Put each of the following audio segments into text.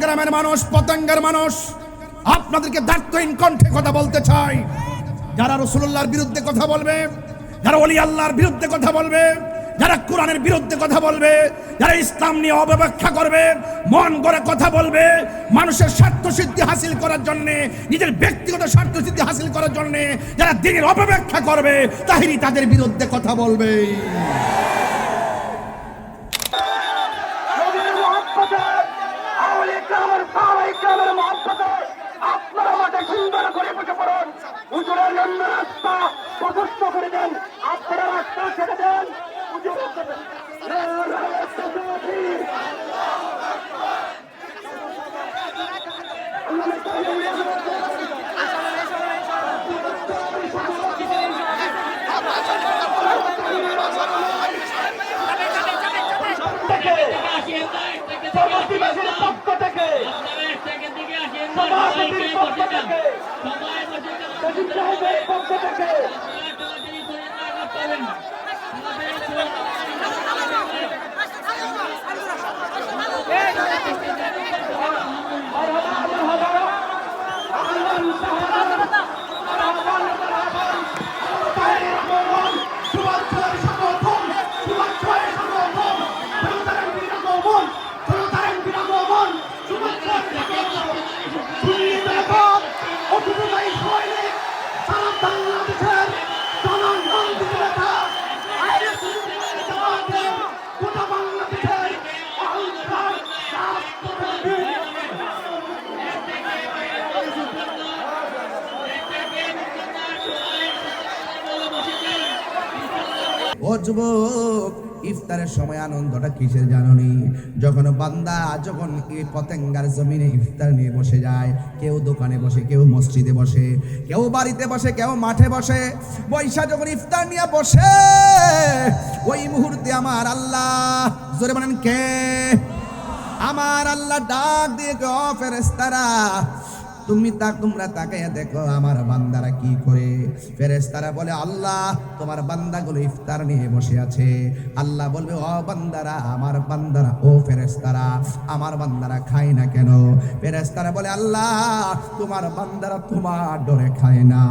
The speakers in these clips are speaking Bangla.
গ্রামের মানুষ, পতেঙ্গার মানুষ, আপনাদেরকে দায়িত্বহীন কণ্ঠে কথা বলতে চাই। যারা রাসূলুল্লাহর বিরুদ্ধে কথা বলবে, যারা ওলি আল্লাহর বিরুদ্ধে কথা বলবে, যারা কোরআনের বিরুদ্ধে কথা বলবে, যারা ইসলাম নিয়ে অপব্যাখ্যা করবে, মন গড়ে কথা বলবে, মানুষের স্বার্থ সিদ্ধি হাসিল করার জন্য, নিজের ব্যক্তিগত স্বার্থ সিদ্ধি হাসিল করার জন্য যারা দ্বীনের অপব্যাখ্যা করবে, তাহিরি তাদের বিরুদ্ধে কথা বলবে। আপনারা মাঠে সুন্দর করে বসে পড়ুন, হুজুরের জন্য রাস্তা প্রশস্ত করে দেন, আপনারা রাস্তা ছেড়ে দেন। পক্ষ থেকে সভাপতির পক্ষ থেকে পক্ষ থেকে ও যুবক, ইফতারের সময় আনন্দটা কিসের জানোনি? যখন বান্দা যখন এই পতেঙ্গার জমিনে ইফতার নিয়ে বসে যায়, কেউ দোকানে বসে, কেউ মসজিদে বসে, কেউ বাড়িতে বসে, কেউ মাঠে বসে, বৈশা যখন ইফতার নিয়ে বসে, ওই মুহূর্তে আমার আল্লাহ, জোরে বলেন কে? আমার আল্লাহ ডাক দিয়ে ও ফেরেশতারা, তোমরা তাকাইয়া দেখো আমার বান্দারা কি করে। ফেরেশতারা বলে, আল্লাহ তোমার বান্দাগুলো ইফতার নিয়ে বসে আছে। আল্লাহ বলবে, ও বান্দারা, আমার বান্দারা, ও ফেরেশতারা, আমার বান্দারা খায় না কেন? ফেরেশতারা বলে, আল্লাহ তোমার বান্দারা তোমার ডরে খায় না।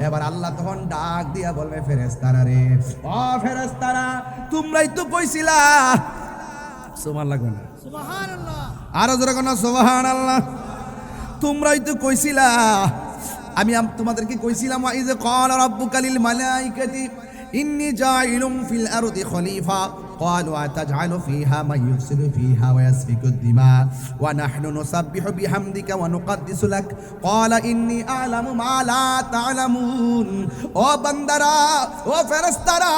এবার আল্লাহ তখন ডাক দিয়া বলবে, ফেরেশতারা রে, ও ফেরেশতারা, তোমরাই তো কইছিলা। সুবহানাল্লাহ লাগবে না? সুবহানাল্লাহ, আরো জোরে কোন সুবহানাল্লাহ। তোমরাই তো কইছিলা, আমি তোমাদেরকে কইছিলাম, ওয়াইজ ক্বালা রাব্বুকা লিল মালাইকাতি ইন্নী জাইলুম ফিল আরদি খলিফা ক্বালু আতাজআলু ফিহা মান ইউফসিদু ফিহা ওয়া ইয়াসফিকু দিমা ওয়া নাহনু নুসাব্বিহু বিহামদিকা ওয়া নুকদ্দিসু লাক ক্বালা ইন্নী আ'লামু মা লা তা'লামুন। ও বান্দারা, ও ফেরেশতারা,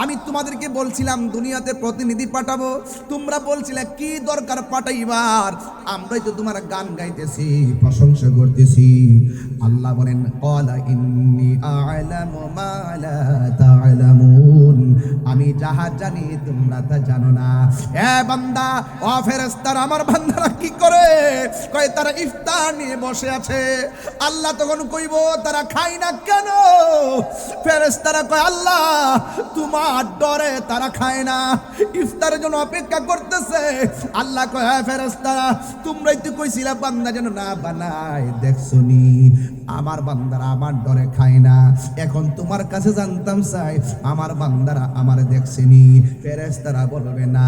আমি তোমাদেরকে বলছিলাম দুনিয়াতে প্রতিনিধি পাঠাবো, তোমরা বলছিলে কি দরকার পাঠাইবার, আমরাই তো তোমার গান গাইতেছি, প্রশংসা করতেছি। আল্লাহ বলেন, ক্বালা ইন্নী আ'লামু মা লা তা'লামুন, আমি যাহা জানি তোমরা তা জানো না। এ বান্দা, ও ফেরেশতারা, আমার বান্দারা কি করে? কয় তারা ইফতার নিয়ে বসে আছে। আল্লাহ তখন কইব, তারা খায় না কেন? ফেরেশতারা কয়, আল্লাহ তোমার ডরে তারা খায় না, ইফতারের জন্য অপেক্ষা করতেছে। আল্লাহ কয়, হ্যাঁ ফেরেশতারা, তোমরাই তো কইছিলা বান্দা যেন না বানায়, দেখছনি আমার বান্দারা আমার ডরে খায় না। এখন তোমার কাছে জানতাম চাই, আমার বান্দারা আমার দেখছেনি? ফেরেশতারা বলবে না।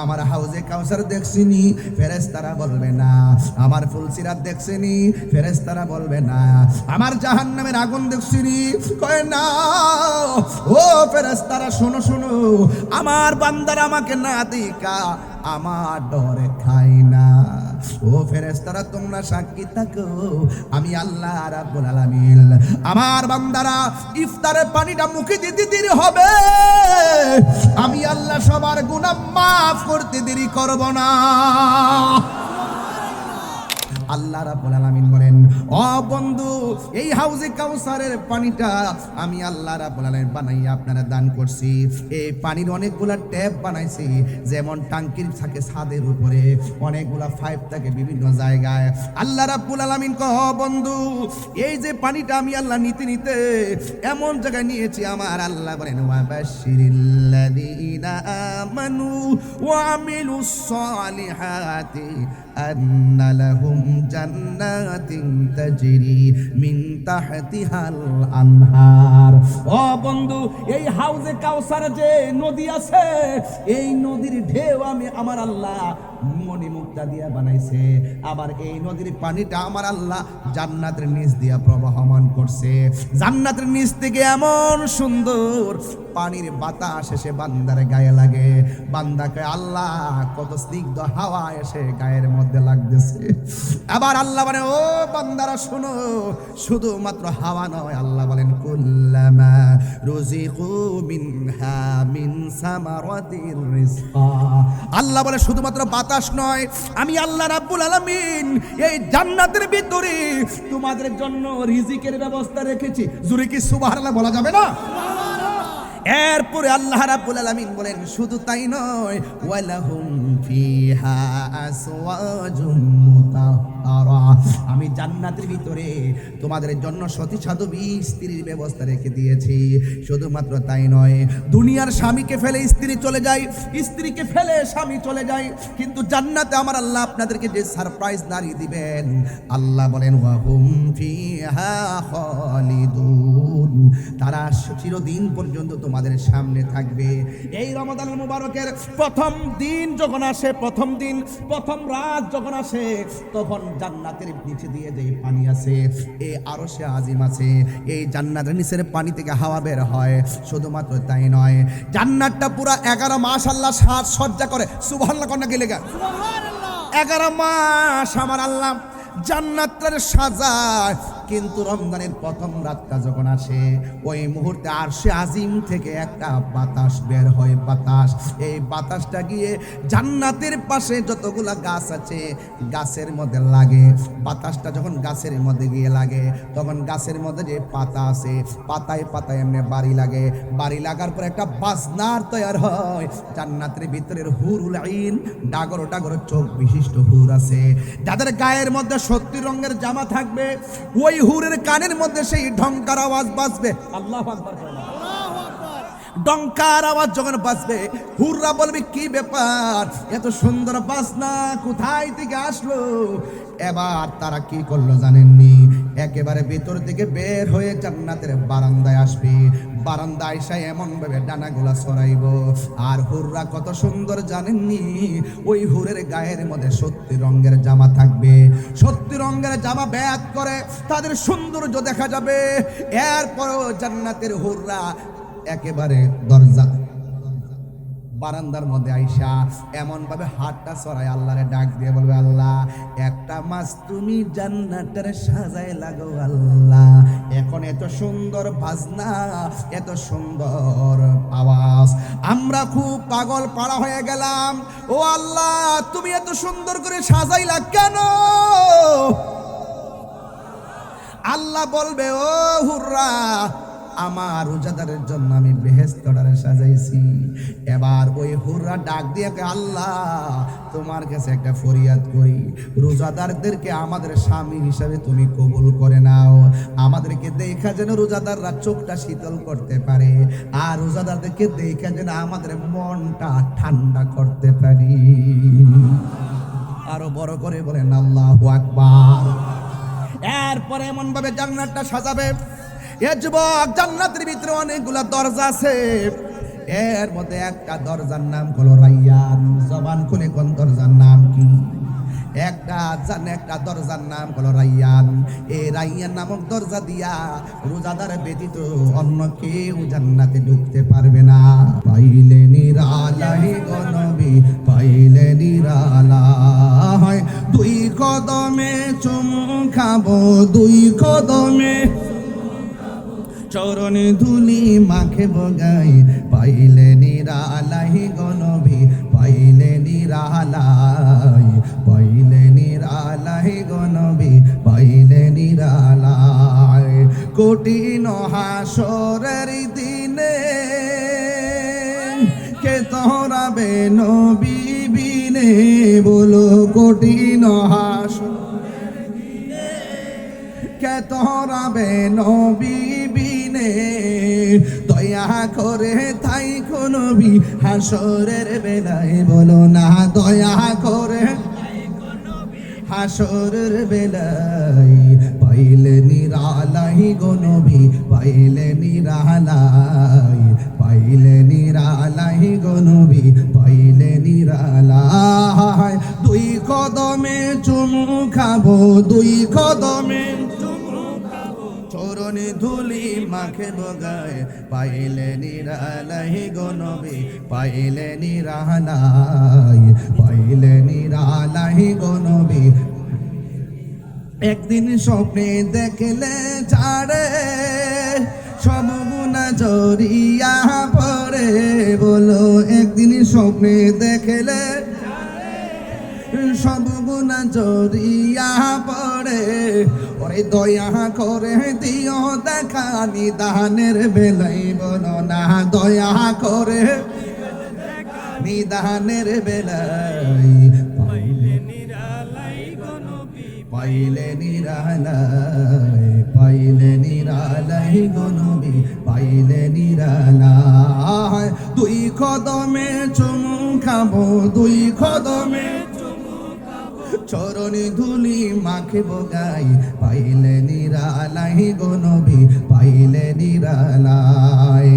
আমার হাউজে কাউসার দেখছেনি? ফেরেশতারা বলবে না। আমার ফুলসিরাত দেখছেনি? ফেরেশতারা বলবে না। আমার জাহান্নামের আগুন দেখছেনি? কয় না। ও ফেরেশতারা, শোনো শোনো, আমার বান্দারা আমাকে না দেখা আমার ডরে খায় না। ও ফেরেশতারা, তোমরা সাক্ষী থাকো, আমি আল্লাহ রাব্বুল আলামিন আমার বান্দারা ইফতারের পানিটা মুখে দিতে দেরি হবে, আমি আল্লাহ সবার গুনাহ মাফ করতে দেরি করব না। আল্লাহ রাব্বুল আলামিন বলেন, ও বন্ধু, এই হাউজে কাউসারের পানিটা আমি আল্লাহ রাব্বুল আলামিন বানাইয়া আপনারা দান করছি। এই পানির অনেকগুলা ট্যাপ বানাইছি, যেমন টাঙ্কির থাকে ছাদের উপরে, অনেকগুলা পাইপ থাকে বিভিন্ন জায়গায়। আল্লাহ রাব্বুল আলামিন কয়, ও বন্ধু, এই যে পানিটা আমি আল্লাহ নিতে নিতে এমন জায়গায় নিয়েছি, আমার আল্লাহ বলেন, ওয়া বাশশিরিল্লাযীনা আমানু ওয়া আমিলুস সালিহাতি আন্না লাহুম জান্নাতিন তাজরি মিন তাহতিহাল আনহার। ও বন্ধু, এই হাউজে কাউসার যে নদী আছে, এই নদীর ঢেউ আমি আমার আল্লাহ মণিমুক্তা দিয়া বানাইছে। আবার এই নদীর পানিটা আমার আল্লাহ জান্নাতের নিচ দিয়া প্রবাহমান করছে। জান্নাতের নিচ থেকে এমন সুন্দর পানির বাতাস এসে বান্দার গায়ে লাগে। বান্দাকে আল্লাহ কত স্নিগ্ধ হাওয়া এসে গায়ের মধ্যে লাগতেছে। আবার আল্লাহ বলে, ও বান্দারা শোনো, শুধুমাত্র হাওয়া নয়, আল্লাহ বলেন কুল্লামা রুজিকু মিনহা মিন সামারাতির রিজকা। আল্লাহ বলে শুধুমাত্র বাতাস নয়, আমি আল্লাহ রাব্বুল আলামিন এই জান্নাতের ভিতরে তোমাদের জন্য রিজিকের ব্যবস্থা রেখেছি। জোরে কি সুবহানাল্লাহ বলা যাবে না? এরপরে আল্লাহ রাব্বুল আলামিন বলেন শুধু তাই নয়, ওয়ালাহুম ফিহা আসওয়াজুম মুতাহহারা। আমি জান্নাতের ভিতরে তোমাদের জন্য সতী সাধবী স্ত্রীর ব্যবস্থা রেখে দিয়েছি। শুধুমাত্র তাই নয়, দুনিয়ার স্বামীকে ফেলে স্ত্রী চলে যায়, স্ত্রীকে ফেলে স্বামী চলে যায়, কিন্তু জান্নাতে আমার আল্লাহ আপনাদেরকে যে সারপ্রাইজ নারী দিবেন, আল্লাহ বলেন ওয়াহুম ফিহা খালিদুন। তারা চিরদিন পর্যন্ত তোমাদের সামনে থাকবে। এই রমাদানুল মুবারকের প্রথম দিন যখন আসে, প্রথম রাত যখন আসে, তখন জান্নাতের নিচে দিয়ে যে পানি আছে, এই আরশে আজিম আছে, এই জান্নাতের নিচের পানি থেকে হাওয়া বের হয়। শুধুমাত্র তাই নয়, জান্নাতটা পুরা 11 মাস আল্লাহ সাজসজ্জা করে। সুবহানাল্লাহ কন্যা কি লেখা? 11 মাস আমার আল্লাহ জান্নাতের সাজায়। কিন্তু রমজানের প্রথম রাতটা যখন আসে, ওই মুহূর্তে আরশে আজিম থেকে একটা বাতাস বের হয়। বাতাস, এই বাতাসটা গিয়ে জান্নাতের পাশে যতগুলা গাছ আছে গাছের মধ্যে লাগে। বাতাসটা যখন গাছের মধ্যে গিয়ে লাগে, তখন গাছের মধ্যে যে পাতা আছে, পাতায় পাতায় এমনি বাড়ি লাগে। বাড়ি লাগার পর একটা বাজনার তৈরি হয়। জান্নাতের ভিতরের হুরুল আইন, ডাগর ডাগর চোখ বিশিষ্ট হুর আছে, যাদের গায়ের মধ্যে 70 রঙের জামা থাকবে। ওই হুরের কানের মধ্যে সেই ঢংকার আওয়াজ বাজবে। আল্লাহু আকবার। ডঙ্কার আওয়াজ যখন বাজবে, হুররা বলবে কি ব্যাপার, এত সুন্দর বাজনা কোথায় থেকে আসলো? এবার তারা কি করলো জানেননি? একেবারে ভিতর থেকে বের হয়ে জান্নাতের বারান্দায় আসবে। বারান্দায় এসে এমন ভাবে ডানাগুলা ছড়াইব। আর হুররা কত সুন্দর জানেননি? ওই হুরের গায়ের মধ্যে 70 রঙের জামা থাকবে। 70 রঙের জামা ব্যাত করে তাদের সৌন্দর্য দেখা যাবে। এরপরও জান্নাতের হুররা একেবারে দরজা বারান্দার মধ্যে আইসা এমন ভাবে হাতটা ছড়ায় আল্লাহরে ডাক দিয়ে বলবে, আল্লাহ একটা মাস তুমি জান্নাতের সাজায় লাগো আল্লাহ। এখন এত সুন্দর বাজনা, এত সুন্দর আওয়াজ, আমরা খুব পাগল পাড়া হয়ে গেলাম। ও আল্লাহ, তুমি এত সুন্দর করে সাজাইলা কেন? আল্লাহ বলবে, ও হুররা, আমার রোজাদারের জন্য আমি বেহেশতটারে সাজাইছি। এবার ওই হুররা ডাক দিয়ে, আল্লাহ তোমার কাছে একটা ফরিয়াদ করি, রোজাদারদেরকে আমাদের স্বামী হিসাবে তুমি কবুল করে নাও। আমাদেরকে দেখা যেন রোজাদাররা চোখটা শীতল করতে পারে, আর রোজাদারদেরকে দেখা যেন আমাদের মনটা ঠান্ডা করতে পারি। আরো বড় করে বলেন আল্লাহু আকবার। এরপরে এমন ভাবে জান্নাতটা সাজাবে। এ যুবক, জান্নাতের ভিতরে অনেকগুলা দরজা আছে, এর মধ্যে একটা দরজার নাম হলো রাইয়ান। জবান খুলে কোন দরজার নাম কি? একটা দরজার নাম হলো রাইয়ান। এই রাইয়ান নামক দরজা দিয়া রোজাদার ব্যতীত অন্য কেউ জান্নাতে ঢুকতে পারবে না। পাইলে নিরালাই গো নবী, পাইলে নিরালাই, 2 কদমে চুমু খাবো, 2 কদমে চরণে ধুলি মাখে বগাই, পাইলে নিরালাই গো নবী, পাইলে নিরালাই, পাইলে নিরালাই গো নবী, পাইলে নিরালাই। কঠিন হাসরের দিনে কে তোরাবে নবী বিনে, বলো কঠিন হাসরের দিনে কে তোরাবে নবী বিনে। দয়া করে তাই কোন নবী হাসরের বেলায়, বলো না দয়া করে হাসরের বেলায় পাইলে নিরালাই গো নবী পাইলে নিরালাই পাইলে নিরালাই গো নবী পাইলে নিরালাই দুই কদমে চুমু খাবো দুই কদমে চরণে ধুলি মাখে বগায় পাইলে নিরালাই গো নবী পাইলে নিরালাই পাইলে নিরালাই গো নবী একদিন স্বপ্নে দেখলে ছাড়ে সব গুণা জড়িয়া পড়ে বলো একদিন স্বপ্নে দেখলে সব গুণা জড়িয়া পড়ে ওরে দয়া করে দিও দেখা নিদানের বেলাই বলো না দয়া করে নিদানের বেলাই পাইলে নিরালাই গো নবী পাইলে নিরালাই পাইলে নিরালাই গো নবী পাইলে নিরালাই দুই কদমে চুমু খাবো দুই কদমে চরণে ধুলি মাখে বগাই পাইলে নিরালাই গো নবী পাইলে নিরালাই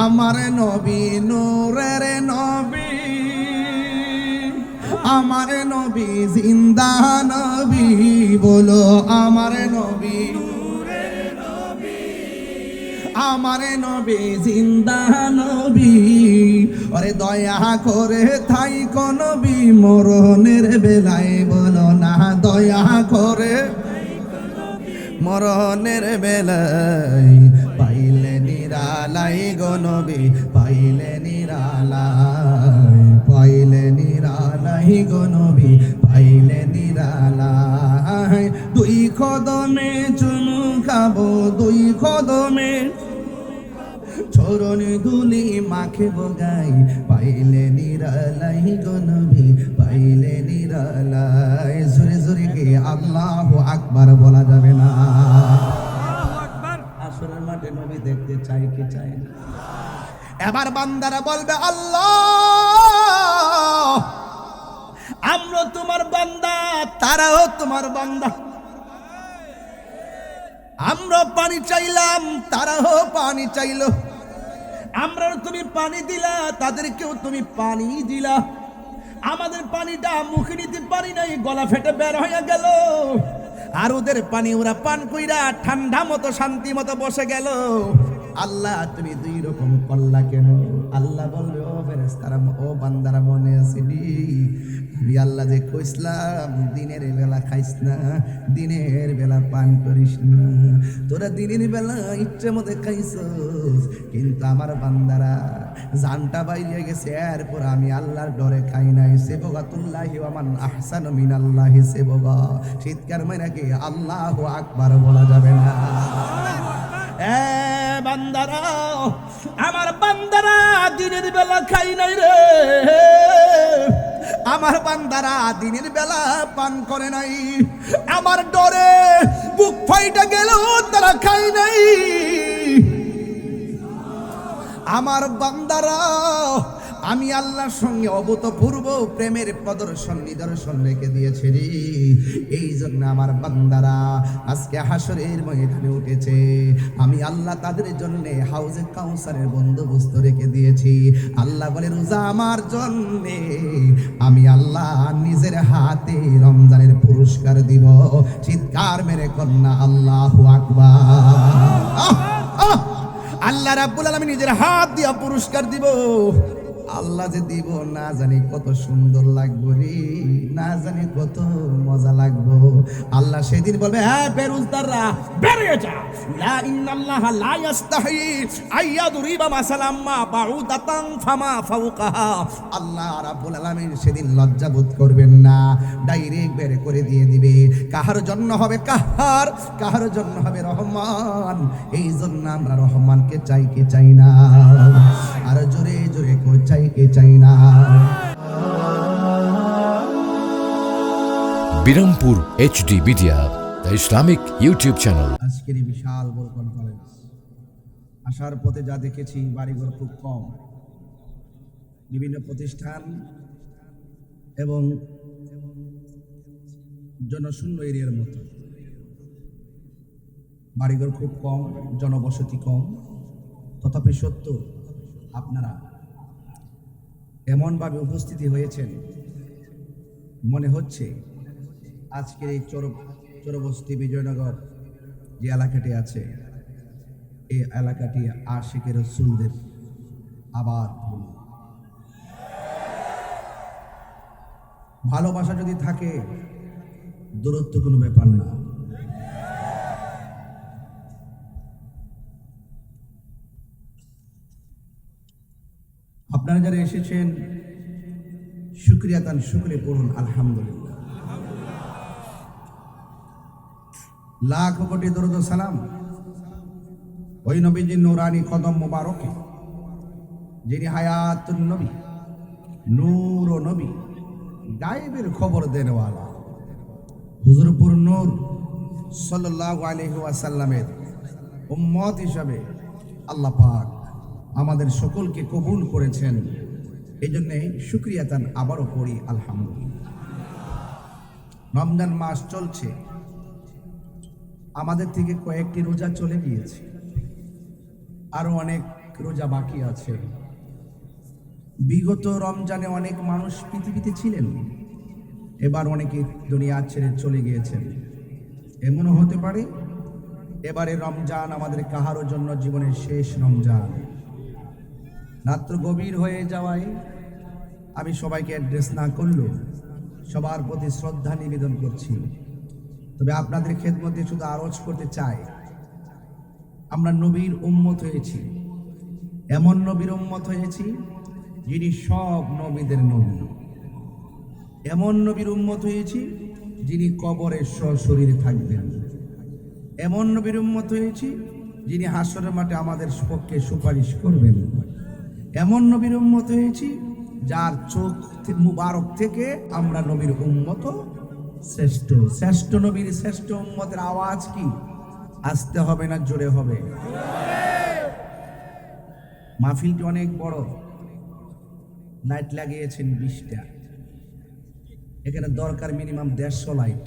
আমার নবী নূরের নবী আমার নবী জিন্দা নবী বলো আমার নবী আমার নবী জিন্দা নবী ওরে দয়া করে থাই কোন নবী মরণের বেলায় বলো না দয়া করে মরণের বেলায় পাইলে নিরালাই গো নবী পাইলে নিরালাই পাইলে নিরালাই গো নবী পাইলে নিরালাই দুই কদমে চুমু খাবো দুই কদমে চরণে ধুলি মাখে বগাই পাইলে নিরালাই গো নবী পাইলে নিরালাই জোরে জোরে কে আল্লাহু আকবার বলা যাবে না আসরের মাঠে নবী দেখতে চাই কি চাই না এবার বান্দারা বলবে আল্লাহ আমরা তোমার বান্দা তারাও তোমার বান্দা আমরা পানি চাইলাম তারাও পানি চাইলো আমরা তুমি পানি দিলা তাদেরকেও তুমি পানি দিলা আমাদের পানিটা মুখে নিতে পারি নাই গলা ফেটে বের হয়ে গেল আর ওদের পানি ওরা পান কইরা ঠান্ডা মতো শান্তি মতো বসে গেল আল্লাহ তুমি দুই রকম করলা কেন আল্লাহ বলবে ও ফেরেশতারা ও বান্দারা মনে আছে নি আমি আল্লাহ যে কইছিলাম দিনের বেলা খাইস না দিনের বেলা পান করিস না তোরা দিনের বেলা ইচ্ছে মতো খাইছস কিন্তু আমার বান্দারা জানটা বাইরে গেছে এরপর আমি আল্লাহর ডরে খাই নাই সেবগাতুল্লাহি ওয়া মান আহসানু মিনাল্লাহি সেবগা চিৎকার মাইরা কি আল্লাহু আকবার বলা যাবে না এ বান্দারা আমার বান্দারা দিনের বেলা খাই নাই রে আমার বান্দারা দিনের বেলা পান করে নাই আমার ডরে বুক ফাইটা গেল তারা খাই নাই আমার বান্দারা আমি আল্লাহর সঙ্গে অভূতপূর্ব প্রেমের প্রদর্শন নিদর্শন রেখে দিয়েছি রে এই জন্য আমার বান্দারা আজকে হাসরের ময়দানে উঠেছে আমি আল্লাহ তাদের জন্য হাউজে কাউসারের বন্দোবস্ত রেখে দিয়েছি আল্লাহ বলে রোজা আমার জন্য আমি আল্লাহ নিজের হাতে রমজানের পুরস্কার দিব চিৎকার মেরে কন্যা আল্লাহু আকবার আল্লাহ রাব্বুল আলামিন নিজের হাত দিয়া পুরস্কার দিব আল্লাহ যে দিব না জানি কত সুন্দর লাগবো রে না জানি কত মজা লাগবো আল্লাহ সেদিন বলবে হ্যাঁ বেরুজদাররা বেরিয়ে যা লা ইন্নাল্লাহা লা ইস্তাহি আইয়াদুরিবা মাসালাম মা বাউদাতান ফামা ফাওকাহা আল্লাহ রাব্বুল আলামিন সেদিন লজ্জা বোধ করবেন না ডাইরেক্ট বের করে দিয়ে দিবে কাহার জন্য হবে কাহার কাহার জন্য হবে রহমান এই জন্য আমরা রহমানকে চাই কি চাই না আর জোরে জোরে কই চাই কি চাই না Birampur HD media the Islamic YouTube channel আজকের এই বিশাল বড় কনফারেন্স আসার পথে যা দেখেছি বাড়িঘর খুব কম বিভিন্ন প্রতিষ্ঠান এবং জনশূন্য এরিয়ার মতো, বাড়িঘর খুব কম, জনবসতি কম, তথাপি সত্য আপনারা এমনভাবে উপস্থিতি হয়েছেন, মনে হচ্ছে আজকের এই চৌরবস্তি বিজয়নগর যে এলাকাটি আছে, এই এলাকাটি আশিকের রাসূলদের আবার ভালোবাসা যদি থাকে দূরত্ব কোনো ব্যাপার না। আপনারা যারা এসেছেন শুকরিয়া তান শুকরে পড়ুন আলহামদুলিল্লাহ। লাখ কোটি দরুদ ও সালাম ওই নবীজির নূরানি কদম মোবারকে, যিনি হায়াতুন নবী, নূর ও নবী, গায়েবের খবর দেনওয়ালা হুজুরপুর নূর সাল্লাল্লাহু আলাইহি ওয়াসাল্লামের উম্মত হিসাবে আল্লাহ পাক আমাদের সকলকে কবুল করেছেন। এই জন্যে শুকরিয়া তান আবারও পড়ি আলহামদুলিল্লাহ। রমজান মাস চলছে, আমাদের থেকে কয়েকটি রোজা চলে গিয়েছে, আরো অনেক রোজা বাকি আছে। বিগত রমজানে অনেক মানুষ পৃথিবীতে ছিলেন, এবার অনেকে দুনিয়া ছেড়ে চলে গিয়েছেন। এমনও হতে পারে এবারে রমজান আমাদের কাহারও জন্য জীবনের শেষ রমজান। রাত্র গভীর হয়ে যাওয়ায় আমি সবাইকে অ্যাড্রেস না করলেও সবার প্রতি শ্রদ্ধা নিবেদন করছি। তবে আপনাদের খেদমতে শুধু আরজ করতে চাই, আমরা নবীর উম্মত হয়েছি, এমন নবীর উম্মত হয়েছি যিনি সব নবীদের নবী, এমন নবীর উম্মত হয়েছি যিনি কবরে সশরীরে থাকবেন, এমন নবীর উম্মত হয়েছি যিনি হাসরের মাঠে আমাদের পক্ষে সুপারিশ করবেন, এমন নবীর উম্মত হয়েছি যার চোখ মুবারক থেকে আমরা নবীর উম্মত শ্রেষ্ঠ। শ্রেষ্ঠ নবীর শ্রেষ্ঠ উম্মতের আওয়াজ কি? আসতে হবে না জোরে হবে? মাহফিলটি অনেক বড়, লাইট লাগিয়েছেন 20টা, এখানে দরকার মিনিমাম 150 লাইট।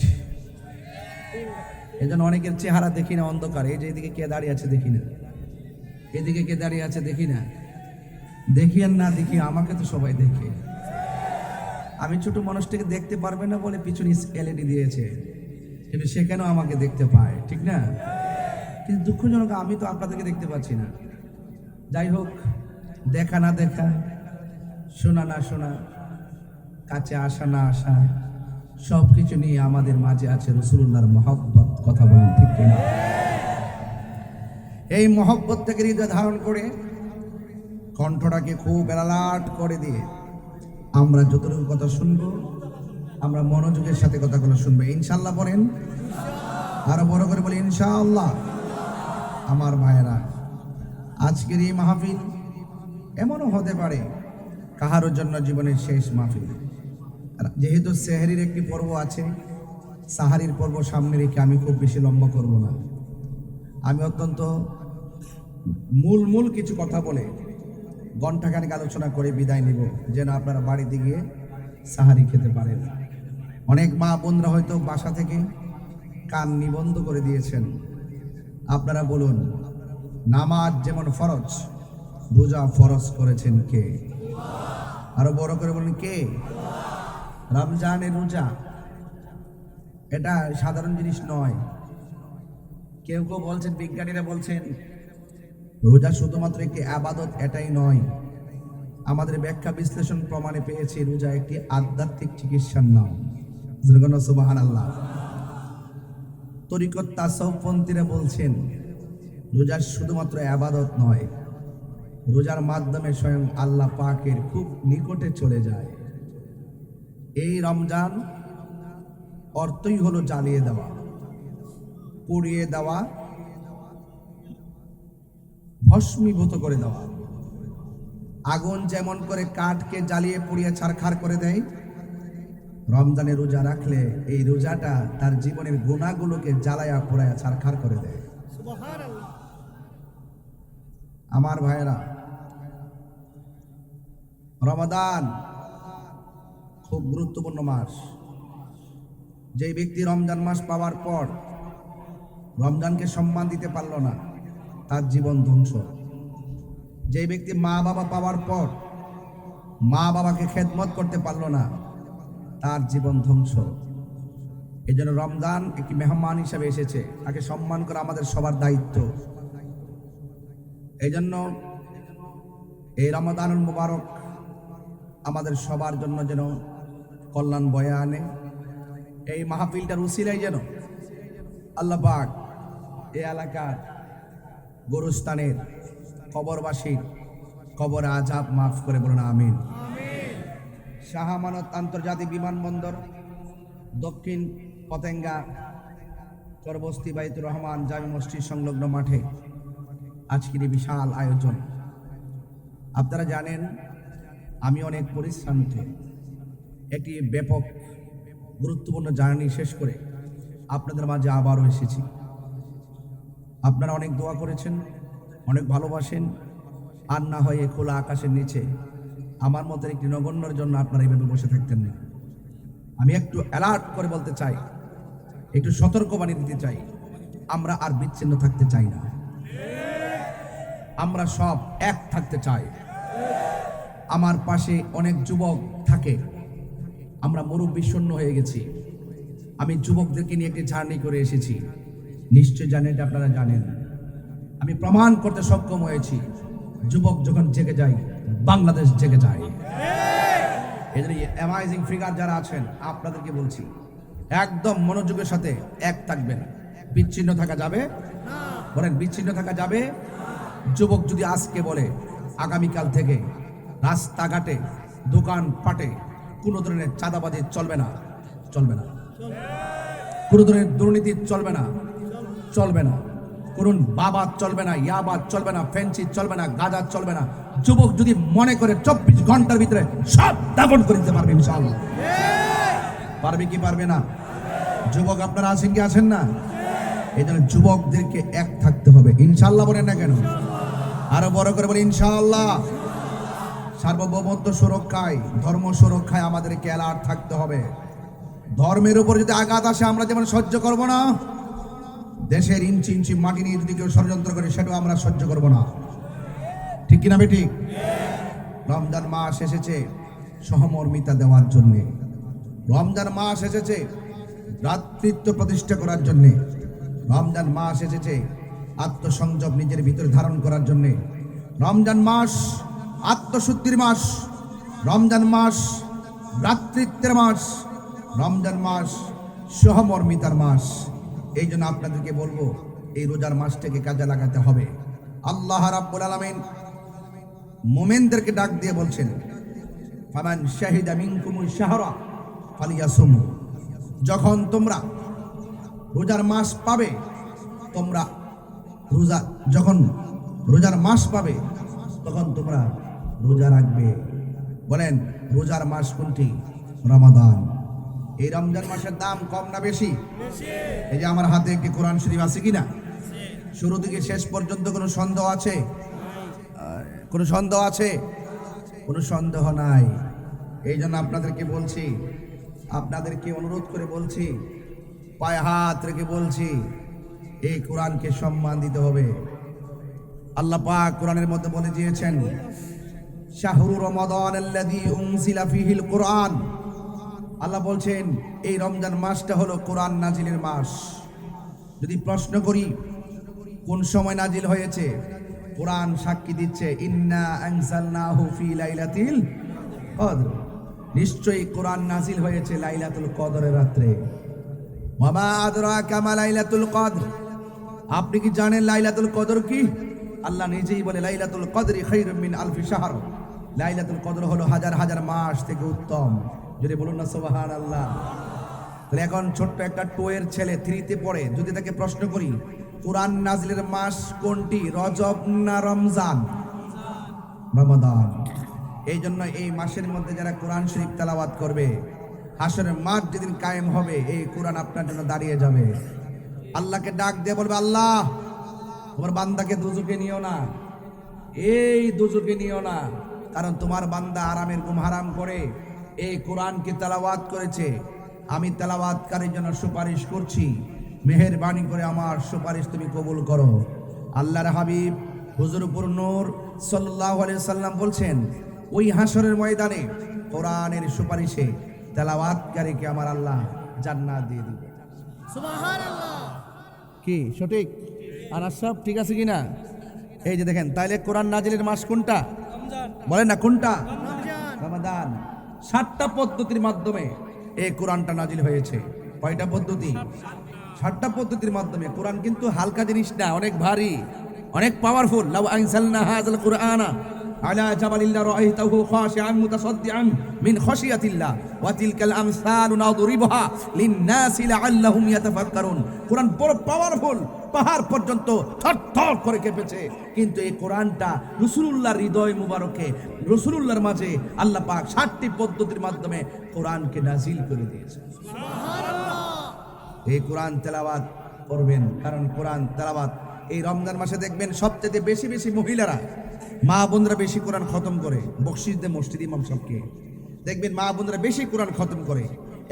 এই জন্য অনেকের চেহারা দেখি না, অন্ধকার। এই যে এদিকে কে দাঁড়িয়ে আছে দেখি না, এদিকে কে দাঁড়িয়ে আছে দেখি না, দেখি আর না দেখি আমাকে তো সবাই দেখে। আমি ছোট মানুষটাকে দেখতে পারবে না বলে পিছনে এলইডি দিয়েছে, কিন্তু সেখানেও আমাকে দেখতে পায়, ঠিক না? কিন্তু দুঃখজনক আমি তো আপনাদেরকে দেখতে পাচ্ছি না। যাই হোক, দেখা না দেখা, শোনা না শোনা, কাছে আসা না আসা, সব কিছু নিয়ে আমাদের মাঝে আছে রাসূলুল্লাহর মহব্বত। কথা বলেন ঠিক কিনা? এই মহব্বত থেকে হৃদয় ধারণ করে কণ্ঠটাকে খুব বেলালাট করে দিয়ে আমরা যতটুকু কথা শুনবো, আমরা মনোযোগের সাথে কথাগুলো শুনবো ইনশাআল্লাহ। বলেন আরো বড় করে বলি ইনশাআল্লাহ। আমার ভাইয়েরা, আজকের এই মাহফিল এমনও হতে পারে কাহারোর জন্য জীবনের শেষ মাহফিল। যেহেতু সেহরির একটি পর্ব আছে, সাহারির পর্ব সামনে রেখে আমি খুব বেশি লম্বা করব না। আমি অত্যন্ত মূল কিছু কথা বলে ঘণ্টাখানেক আলোচনা করে বিদায় নিব, যেন আপনারা বাড়িতে গিয়ে সাহারি খেতে পারেন। অনেক মা বোনরা হয়তো বাসা থেকে কান নিবন্ধ করে দিয়েছেন। আপনারা বলুন, নামাজ যেমন ফরজ, রোজা ফরজ করেছেন কে? আরো বড় করে বলুন কে? রমজানের রোজা এটা সাধারণ জিনিস নয়। কেউ কেউ বলছেন, বিজ্ঞানীরা বলছেন রোজা শুধুমাত্র একটি আবাদত, এটাই নয়। আমাদের ব্যাখ্যা বিশ্লেষণ প্রমাণে পেয়েছি রোজা একটি আধ্যাত্মিক চিকিৎসার নাম। সুবহানাল্লাহ। তরিকত তাসাউফপন্থীরা বলছেন রোজা শুধুমাত্র আবাদত নয়, রোজার মাধ্যমে স্বয়ং আল্লাহ পাকের খুব নিকটে চলে যায়। এই রমজান অর্থই হলো জ্বালিয়ে দেওয়া, পুড়িয়ে দেওয়া, ভস্মীভূত করে দেওয়া। আগুন যেমন করে কাঠকে জ্বালিয়ে পুড়িয়ে ছারখার করে দেয়, রমজানে রোজা রাখলে এই রোজাটা তার জীবনের গুনাহগুলোকে জ্বালায়া পোড়ায়া ছারখার করে দেয়। আমার ভাইয়েরা, রমাদান খুব গুরুত্বপূর্ণ মাস। যে ব্যক্তি রমজান মাস পাওয়ার পর রমজানকে সম্মান দিতে পারল না, তার জীবন ধ্বংস। যে ব্যক্তি মা বাবা পাওয়ার পর মা বাবাকে খেদমত করতে পারল না, তার জীবন ধ্বংস। এই জন্য রমজান একটি মেহমান হিসাবে এসেছে, তাকে সম্মান করা আমাদের সবার দায়িত্ব। এই জন্য এই রমাদানুল মুবারক আমাদের সবার জন্য যেন কল্যাণ বয়ে আনে। এই মাহফিলটার উসিলায় যেন আল্লাহ পাক এই এলাকার গোরস্থানের কবরবাসীর কবর আযাব মাফ করে বলুন আমিন। শাহ আমানত আন্তর্জাতিক বিমানবন্দর, দক্ষিণ পতেঙ্গা চরবস্তি বাইতুর রহমান জামি মসজিদ সংলগ্ন মাঠে আজকের এই বিশাল আয়োজন। আপনারা জানেন আমি অনেক পরিশ্রান্ত, একটি ব্যাপক গুরুত্বপূর্ণ জার্নি শেষ করে আপনাদের মাঝে আবারও এসেছি। আপনারা অনেক দোয়া করেছেন, অনেক ভালোবাসেন, আর না হয় খোলা আকাশের নিচে আমার মতো একটি নগণ্যর জন্য আপনারা এইভাবে বসে থাকতেন না। আমি একটু অ্যালার্ট করে বলতে চাই, একটু সতর্কবাণী দিতে চাই, আমরা আর বিচ্ছিন্ন থাকতে চাই না, আমরা সব এক থাকতে চাই। আমার পাশে অনেক যুবক থাকে, আমরা মুরব্বি শূন্য হয়ে গেছি। আমি যুবকদেরকে নিয়ে একটি জার্নি করে এসেছি, নিশ্চয় জানেন, এটা আপনারা জানেন। আমি প্রমাণ করতে সক্ষম হয়েছি, যুবক যখন জেগে যায় বাংলাদেশ জেগে যায়। এদের অ্যামাইজিং ফিগার যারা আছেন আপনাদেরকে বলছি, একদম মনোযোগের সাথে এক থাকবেন। বিচ্ছিন্ন থাকা যাবে? বলেন বিচ্ছিন্ন থাকা যাবে? যুবক যদি আজকে বলে আগামীকাল থেকে রাস্তাঘাটে দোকানপাটে কোনো ধরনের চাঁদাবাজি চলবে না, চলবে না। কোনো ধরনের দুর্নীতি চলবে না, চলবে না। কোন বাবা চলবে না, ইয়াবা চলবে না, ফেন্সি চলবে না, গাঁজা চলবে না। যুবক যদি মনে করে 24 ঘন্টার ভিতরে সব দাফন করে দিতে পারবে ইনশাআল্লাহ। পারবে কি পারবে না? যুবক আপনারা আছেন কি আছেন না? এই জন্য যুবকদেরকে এক থাকতে হবে, ইনশাআল্লাহ বলেন না কেন? আরো বড় করে বলি ইনশাআল্লাহ। সার্বভৌমত্ব সুরক্ষায়, ধর্ম সুরক্ষায় আমাদেরকে অ্যালার্ট থাকতে হবে। ধর্মের উপর যদি আঘাত আসে আমরা যেমন সহ্য করব না, দেশের ইঞ্চি ইঞ্চি মাটি নিয়ে যদি কেউ ষড়যন্ত্র করে সেটাও আমরা সহ্য করব না। ঠিক কিনা বেঠিক? রমজান মাস এসেছে সহমর্মিতা দেওয়ার জন্যে, রমজান মাস এসেছে ভ্রাতৃত্ব প্রতিষ্ঠা করার জন্যে, রমজান মাস এসেছে আত্মসংযম নিজের ভিতরে ধারণ করার জন্যে। রমজান মাস আত্মশুদ্ধির মাস, রমজান মাস ভ্রাতৃত্বের মাস, রমজান মাস সহমর্মিতার মাস। এই জন্য আপনাদেরকে বলবো এই রোজার মাসটাকে কাজে লাগাতে হবে। আল্লাহ রাব্বুল আলামিন মুমিনদেরকে ডাক দিয়ে বলছেন, ফামান শাহিদা মিনকুমুশ শাহরা ফালিয়াসুমু। যখন তোমরা রোজার মাস পাবে, তোমরা যখন রোজার মাস পাবে তখন তোমরা রোজা রাখবে। বলেন রোজার মাস কোনটি? রমাদান। এই রমজান মাসের দাম কম না বেশি? এই যে আমার হাতে একটি কোরআন শরীফ আছে কিনা, শুরু থেকে শেষ পর্যন্ত কোনো সন্দেহ আছে? কোনো সন্দেহ আছে? কোনো সন্দেহ নাই। এই জন্য আপনাদেরকে বলছি, আপনাদেরকে অনুরোধ করে বলছি, পায়ে হাত রেখে বলছি, এই কোরআনকে সম্মান দিতে হবে। আল্লাহ পাক কোরআনের মধ্যে বলে দিয়েছেন, শাহরু রমাদান আল্লাযী উনজিলা ফীহিল কোরআন। আল্লাহ বলছেন এই রমজান মাসটা হলো কোরআন নাজিলের মাস। যদি প্রশ্ন করি কোন সময় নাজিল হয়েছে, কোরআন সাক্ষী দিচ্ছে, ইন্না আনজালনাহু ফি লাইলাতিল কদর। নিশ্চয়ই কোরআন নাজিল হয়েছে লাইলাতুল কদরের রাতে। ওয়া মা আদরাকা মা লাইলাতুল কদর। আপনি কি জানেন লাইলাতুল কদর কি? আল্লাহ নিজেই বলে, লাইলাতুল কদরি খায়রুম মিন আলফি শাহর। লাইলাতুল কদর হলো হাজার হাজার মাস থেকে উত্তম। যদি বলুন না সুবহানাল্লাহ। তাহলে এখন ছোট্ট একটা 2 এর ছেলে 3-তে পড়ে, যদি তাকে প্রশ্ন করি কোরআন নাজিলের মাস কোনটি, রজব না রমজান? রমাদান। এই জন্য এই মাসের মধ্যে যারা কোরআন শরীফ তেলাওয়াত করবে, হাসরের মাঠ যেদিন কায়েম হবে এই কোরআন আপনার জন্য দাঁড়িয়ে যাবে। আল্লাহকে ডাক দিয়ে বলবে, আল্লাহ তোমার বান্দাকে দুজকে নিও না, এই দুজকে নিও না, কারণ তোমার বান্দা আরামের ঘুম হারাম করে এই কোরআনকে তেলাওয়াত করেছে। আমি তেলাওয়াতকারীর জন্য সুপারিশ করছি, মেহেরবানি করে আমার সুপারিশ তুমি কবুল করো। আল্লাহর হাবিব হুজুরপুর নূর সাল্লাল্লাহু আলাইহি সাল্লাম বলছেন, ওই হাসরের ময়দানে কোরআনের সুপারিশে তেলাওয়াতকারীকে আমার আল্লাহ জান্নাত দিয়ে দিবে। সুবহানাল্লাহ। কি সঠিক? আর সব ঠিক আছে কিনা? এই যে দেখেন, তাইলে কোরআন নাজিলের মাস কোনটা? বলেন না কোনটা? রমাদান। 7টা পদ্ধতির মাধ্যমে এই কোরআনটা নাজিল হয়েছে। কয়টা পদ্ধতি? 7টা পদ্ধতির মাধ্যমে। কোরআন কিন্তু হালকা জিনিস না, অনেক ভারী, অনেক পাওয়ারফুল। লাউ আনসালনা হাযাল কুরআনা আলা জাবালিন লারাআইতাহু খাশিআন মুতাসাদ্দিআন মিন খাশিয়াতিল্লাহ ওয়া তিলকাল আমসালু নাদরিবুহা লিন-নাসি লাআল্লাহুম ইয়াতাফাক্কারুন। কোরআন বড় পাওয়ারফুল, পাহাড় পর্যন্ত থরথর করে কেঁপেছে। কিন্তু এই কোরআনটা রাসূলুল্লাহর হৃদয় মুবারকে, রাসূলুল্লাহর মাঝে আল্লাহ পাক 7টি পদ্ধতির মাধ্যমে কোরআনকে নাজিল করে দিয়েছে। সুবহানাল্লাহ। এই কোরআন তেলাওয়াত করবেন, কারণ কোরআন তেলাওয়াত এই রমজান মাসে দেখবেন সবচেয়ে বেশি বেশি মহিলারা, মা বোনরা বেশি কোরআন খতম করে। বকশিস দে মসজিদ ইমাম সাহেবকে দেখবেন মা বোনরা বেশি কোরআন খতম করে।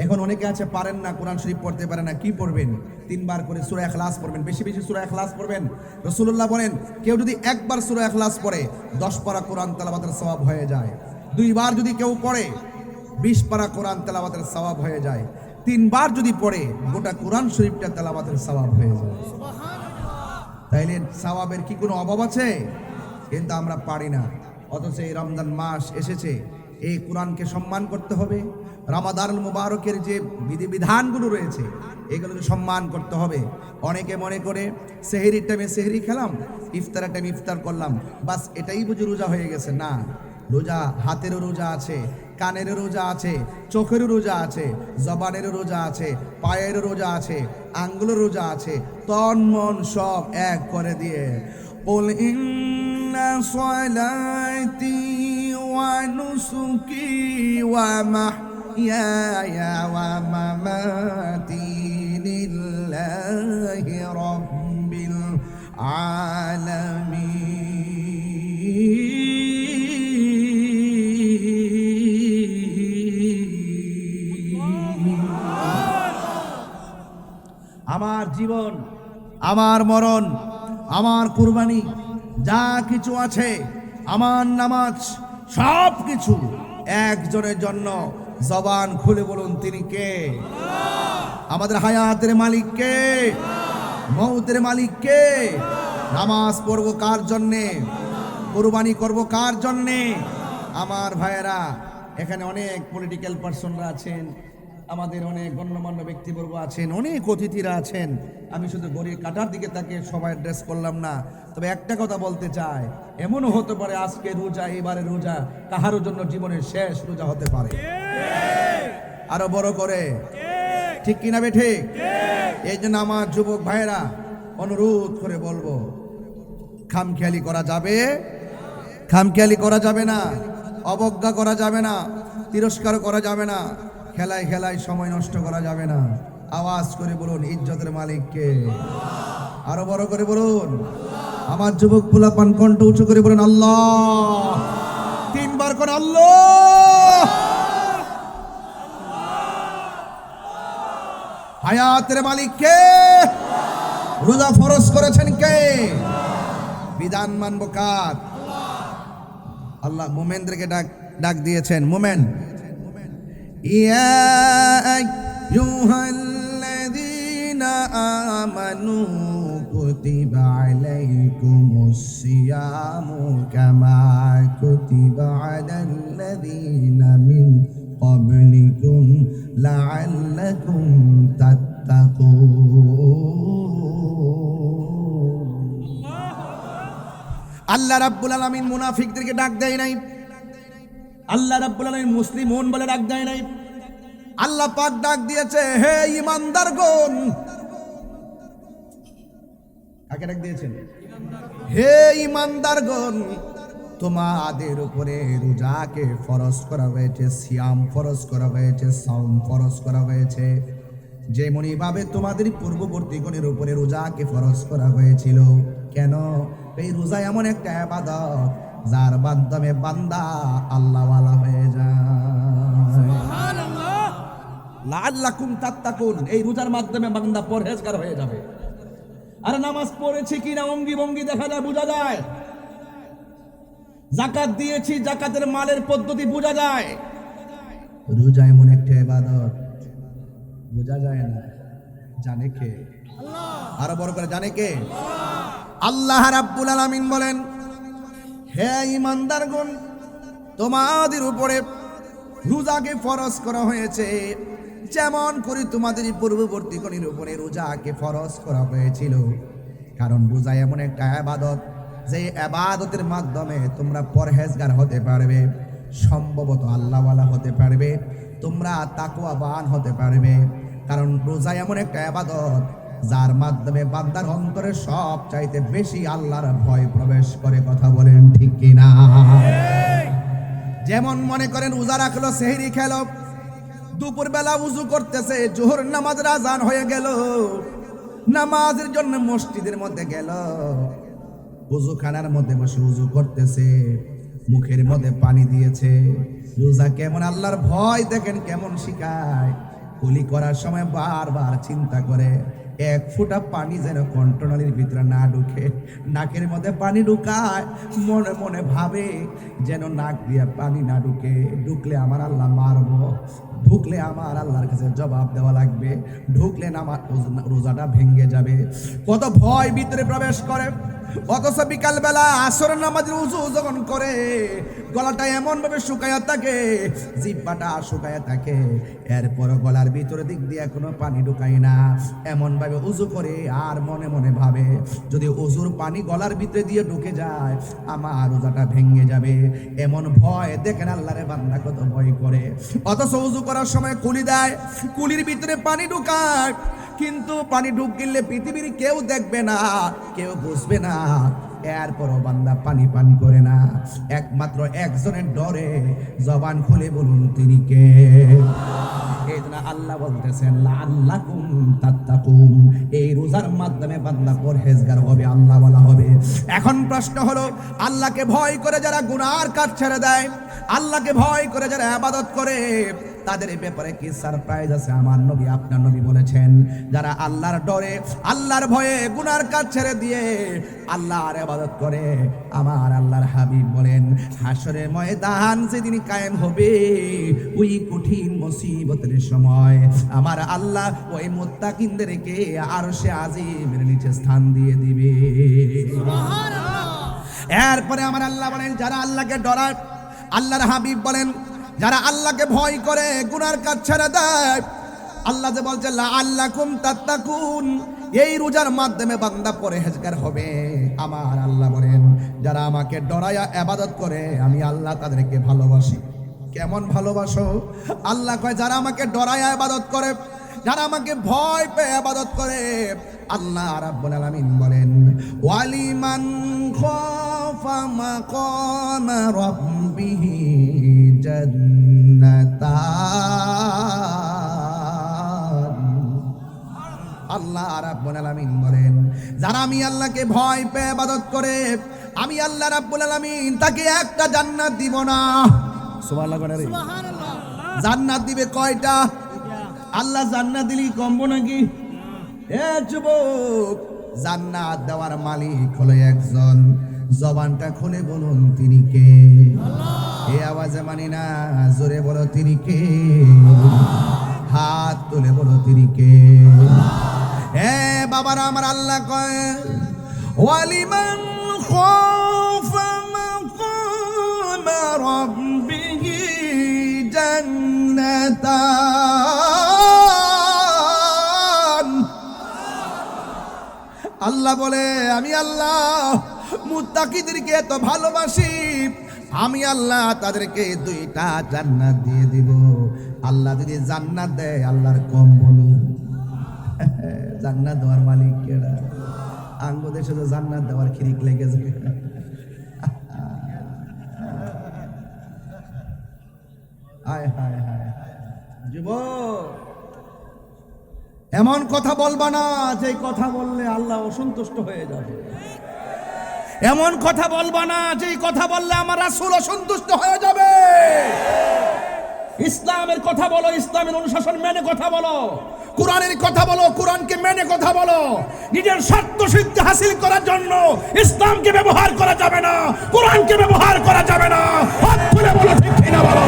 এখন অনেকে আছে পারেন না, কোরআন শরীফ পড়তে পারে না, কি পড়বেন? 3 বার করে সূরা ইখলাস পড়বেন, বেশি বেশি সূরা ইখলাস পড়বেন। রাসূলুল্লাহ বলেন, কেউ যদি 1 বার সূরা ইখলাস পড়ে 10 পারা কোরআন তেলাওয়াতের সওয়াব হয়ে যায়। 2 বার যদি কেউ পড়ে 20 পারা কোরআন তেলাওয়াতের সওয়াব হয়ে যায়। 3 বার যদি পড়ে গোটা কোরআন শরীফটা তেলাওয়াতের সওয়াব হয়ে যায়। তাইলে সওয়াবের কি কোনো অভাব আছে? কিন্তু আমরা পারি না। অথচ এই রমজান মাস এসেছে, এই কোরআনকে সম্মান করতে হবে। রমাদানুল মুবারকের যে বিধিবিধানগুলো রয়েছে এগুলোকে সম্মান করতে হবে। অনেকে মনে করে সেহরির টাইমে সেহরি খেলাম, ইফতারের টাইমে ইফতার করলাম, বাস এটাই বুঝি রোজা হয়ে গেছে। না, রোজা হাতেরও রোজা আছে, কানেরও রোজা আছে, চোখেরও রোজা আছে, জবানেরও রোজা আছে, পায়েরও রোজা আছে, আঙ্গুলের রোজা আছে। তন মন সব এক করে দিয়ে قل إن صلاتي ونسكي ومحياي ومماتي لله رب العالمين। আমার জীবন, আমার মরণ, আমার কুরবানি, যা কিছু আছে, আমার নামাজ, সব কিছু একজনের জন্য। জবান খুলে বলুন, তিনি কে? আমাদের হায়াতের মালিক কে? মৌতের মালিক কে? নামাজ পড়বো কার জন্যে? কুরবানি করব কার জন্যে? আমার ভাইয়েরা, এখানে অনেক পলিটিক্যাল পার্সনরা আছেন, আমাদের অনেক গণ্যমান্য ব্যক্তিবর্গ আছেন, অনেক অতিথিরা আছেন। আমি শুধু ঘড়ির কাটার দিকে তাকে সবাই ড্রেস করলাম না। তবে একটা কথা বলতে চাই, এমনও হতে পারে আজকে রোজা, এবারে রোজা কাহারও জন্য জীবনের শেষ রোজা হতে পারে। আরো বড় করে ঠিক কিনা বে ঠিক? এই জন্য আমার যুবক ভাইয়েরা অনুরোধ করে বলবো, খামখেয়ালি করা যাবে, খামখেয়ালি করা যাবে না, অবজ্ঞা করা যাবে না, তিরস্কার করা যাবে না, খেলায় খেলায় সময় নষ্ট করা যাবে না। আওয়াজ করে বলুন, ইজ্জতের মালিক কে? আরো বড় করে বলুন। আমার যুবক পোলাপান কণ্ঠ উঁচু করে বলুন, আল্লাহ। 3 বার করে আল্লাহ। হায়াতের মালিক কে? রোজা ফরজ করেছেন কে? বিধান মানব কার? আল্লাহ। মোমেনদেরকে ডাক দিয়েছেন, মোমেন। ইয়া আইয়ুহাল্লাযীনা আমানু কুতিবা আলাইকুমুস সিয়ামু কামা কুতিবা আলাল্লাযীনা মিন ক্বাবলিকুম লাআল্লাকুম তাত্তাকুন। আল্লাহ রাব্বুল আলামিন মুনাফিকদেরকে ডাক দেয় নাই, আল্লাহ রাব্বুল আলামিন মুসলিমুন বলে ডাক দেয় নাই। আল্লাহ পাক ডাক দিয়েছে, হে ঈমানদারগণ। কাকে ডাক দিয়েছেন? হে ঈমানদারগণ, তোমাদের উপরে রোজাকে ফরজ করা হয়েছে, সিয়াম ফরজ করা হয়েছে, সাওম ফরজ করা হয়েছে। যেমনি ভাবে তোমাদের পূর্ববর্তীগণের উপরে রোজাকে ফরজ করা হয়েছিল। কেন? এই রোজা এমন একটা ইবাদত যার মাধ্যমে বান্দা আল্লাহওয়ালা হয়ে যায়। লাআল্লাকুম তাত্তাকুন, এই রোজার মাধ্যমে বান্দা পরহেজগার হয়ে যাবে। আর নামাজ পড়েছি কিনা অঙ্গি ভঙ্গি দেখা যায়, বোঝা যায়। যাকাত দিয়েছি, যাকাতের মালের পদ্ধতি বোঝা যায়। রোজা এমন একটা ইবাদত, বোঝা যায় না, জানে কে? আরো বড় করে জানে কে? আল্লাহ রাব্বুল আলামিন বলেন, হে ঈমানদারগণ, তোমাদের উপরে রোজাকে ফরজ করা হয়েছে যেমন করে তোমাদের পূর্ববর্তীগণের উপরে রোজাকে ফরজ করা হয়েছিল। কারণ রোজা এমন একটা ইবাদত, যে ইবাদতের মাধ্যমে তোমরা পরহেজগার হতে পারবে, সম্ভবত আল্লাহওয়ালা হতে পারবে, তোমরা তাকওয়াবান হতে পারবে। কারণ রোজা এমন একটা ইবাদত যার মাধ্যমে বান্দার অন্তরে সব চাইতে বেশি আল্লাহর ভয় প্রবেশ করে। কথা বলেন ঠিক কিনা? যেমন মনে করেন রোজা রাখলো, সেহরি খেলো, দুপুর বেলা উজু করতেছে, জোহর নামাজের আজান হয়ে গেল, নামাজের জন্য মসজিদের মধ্যে গেল, উজুখানার মধ্যে বসে উজু করতেছে, মুখের মধ্যে পানি দিয়েছে। রোজা কেমন আল্লাহর ভয় দেখেন কেমন শিখায়। কুলি করার সময় বারবার চিন্তা করে এক ফোঁটা পানি যেন কন্ট্রোলের ভিতরে না ঢুকে, নাকের মধ্যে পানি ঢুকায়, মনে মনে ভাবে যেন নাক দিয়ে পানি না ঢুকে, ঢুকলে আমার আল্লাহ মারবো, ঢুকলে আমার আল্লাহর কাছে জবাব দেওয়া লাগবে, ঢুকলে না আমার রোজাটা ভেঙে যাবে। কত ভয় ভিতরে প্রবেশ করে। অথচ বিকালবেলা আসরের নামাজের উজু যখন করে, গলাটা এমন ভাবে শুকায়া থাকে, জিহ্বাটা শুকায়া থাকে, এরপর গলার ভিতরের দিক দিয়ে কোনো পানি ঢুকায় না, এমন ভাবে উজু করে আর মনে মনে ভাবে যদি উজুর পানি গলার ভিতরে দিয়ে ঢুকে যায় আমার রোজাটা ভেঙে যাবে। এমন ভয় দেখেন আল্লাহরে বান্দা কত ভয় করে। অথচ উজু করার সময় কুলি দেয়, কুলির ভিতরে পানি ঢুকায়, কিন্তু পানি ঢুক গেলে পৃথিবীর কেউ দেখবে না, কেউ বুঝবে না, এরপরও বান্দা পানি পান করে না। একমাত্র একজনের ডরে জবান খুলে বলুন তিনি কে? এই জন্য আল্লাহ বলতেছেন লাআল্লাকুম তাত্তাকুন, এই রোজার মাধ্যমে বান্দা পরহেজগার হবে, আল্লাহ বলা হবে। এখন প্রশ্ন হলো, আল্লাহকে ভয় করে যারা গুনার কাজ ছেড়ে দেয়, আল্লাহকে ভয় করে যারা ইবাদত করে, তাদের ব্যাপারে কি সারপ্রাইজ আছে? আমার নবী, আপনার নবী বলেছেন, যারা আল্লাহর ডরে, আল্লাহর ভয়ে গুনার কাজ ছেড়ে দিয়ে আল্লাহর ইবাদত করে, আমার আল্লাহর হাবিব বলেন হাসরের ময়দান যেদিন কায়েম হবে, ওই কঠিন মুসিবতের সময় আমার আল্লাহ ওই মুত্তাকিনদেরকে আরশে আজিমের নিচে স্থান দিয়ে দিবে। এরপরে আমার আল্লাহ বলেন, যারা আল্লাহকে ডরায়, আল্লাহর হাবিব বলেন যারা আল্লাহকে ভয় করে গুনার কাজ ছেড়ে দেয়, আল্লাহ যে বলছে লাআল্লাকুম তাত্তাকুন, এই রোজার মাধ্যমে বান্দা পরহেজগার হবে। আমার আল্লাহ বলেন যারা আমাকে ডরায়া ইবাদত করে আমি আল্লাহ তাদেরকে ভালোবাসি। কেমন ভালোবাসো? আল্লাহ কয় যারা আমাকে ডরায়া ইবাদত করে, যারা আমাকে ভয় পেয়ে ইবাদত করে, আল্লাহ রাব্বুল আলামিন বলেন ওয়ালিমান খাফা মাকাম রাব্বিহি জান্নাতান। আল্লাহ রাব্বুল আলামিন বলেন যারা আমি আল্লাহকে ভয় পেয়ে ইবাদত করে, আমি আল্লাহ রাব্বুল আলামিন তাকে একটা জান্নাত দিব না। সুবহানাল্লাহ বলে রে, জান্নাত দিবে কয়টা? আল্লাহ জান্নাত দিলি কমবো নাকি? এ যুবক, জান্নাত দেওয়ার মালিক হলো একজন, জবানটা খুলে বলুন তিনি কে? এই আওয়াজে মানি না, জোরে বলো তিনি কে? হাত তুলে বলো তিনি কে? এ বাবারা, আমার আল্লাহ কয় ওয়ালিমান খাফা মাকাম রাব্বিহি জান্নাতান। আল্লাহ বলে আমি আল্লাহ মুত্তাকিদেরকে এত ভালোবাসি, আমি আল্লাহ তাদেরকে দুইটা জান্নাত দিয়ে দিব। আল্লাহ যদি জান্নাত দেয় আল্লাহর কম বনি? জান্নাত দেওয়ার মালিক কেডা? আঙ্গ দেশে তো জান্নাত দেওয়ার খিরিক লেগেছে। হায় হায় হায় যুবক, এমন কথা বলবা না যে কথা বললে আল্লাহ অসন্তুষ্ট হয়ে যাবে। এমন কথা বলবা না যে কথা বললে আমার রাসূল অসন্তুষ্ট হয়ে যাবে। ইসলামের কথা বলো, ইসলামের অনুশাসন মেনে কথা বলো, কোরআনের কথা বলো, কোরআনকে মেনে কথা বলো। নিজের স্বার্থ সিদ্ধি হাসিল করার জন্য ইসলামকে ব্যবহার করা যাবে না, কোরআনকে ব্যবহার করা যাবে না। হাত তুলে বলো, ঠিক কিনা বলো।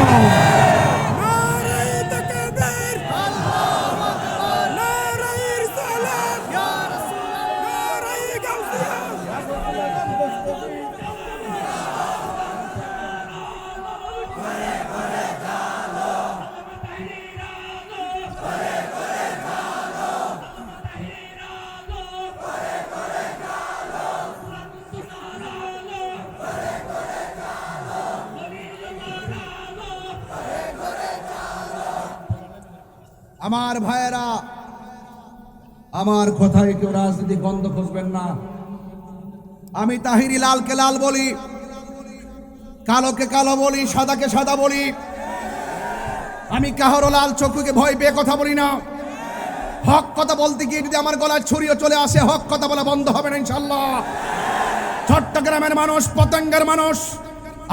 আমার ভাইয়েরা, আমার কথায় কেউ রাজনীতি গন্ধ খুঁজবেন না। আমি তাহিরি লালকে লাল বলি, কালোকে কালো বলি, সাদাকে সাদা বলি। আমি কাহারও লাল চক্ষুকে ভয় পেয়ে কথা বলি না। হক কথা বলতে গিয়ে যদি আমার গলায় ছুরিও চলে আসে, হক কথা বলা বন্ধ হবে না ইনশাআল্লাহ। চট্টগ্রামের মানুষ, পতেঙ্গার মানুষ,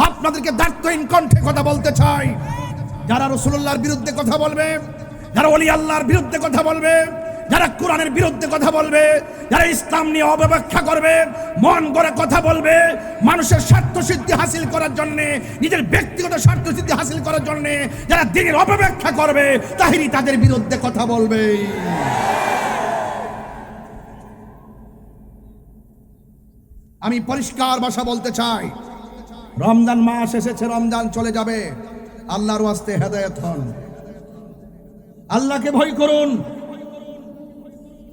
আপনাদেরকে দায়িত্বহীন কণ্ঠে কথা বলতে চাই। যারা রাসূলুল্লাহর বিরুদ্ধে কথা বলবে, যারা ওলি আল্লাহর বিরুদ্ধে কথা বলবে, যারা কোরআনের বিরুদ্ধে কথা বলবে, যারা ইসলাম নিয়ে অপব্যাখ্যা করবে, মন গড়ে কথা বলবে, মানুষের স্বার্থ সিদ্ধি হাসিল করার জন্য, নিজের ব্যক্তিগত স্বার্থ সিদ্ধি হাসিল করার জন্য যারা দ্বীনের অপব্যাখ্যা করবে, তাহিরি তাদের বিরুদ্ধে কথা বলবে। আমি পরিষ্কার ভাষা বলতে চাই, রমজান মাস এসেছে, রমজান চলে যাবে। আল্লাহর ওয়াস্তে হেদায়েত হন, আল্লাহকে ভয় করুন,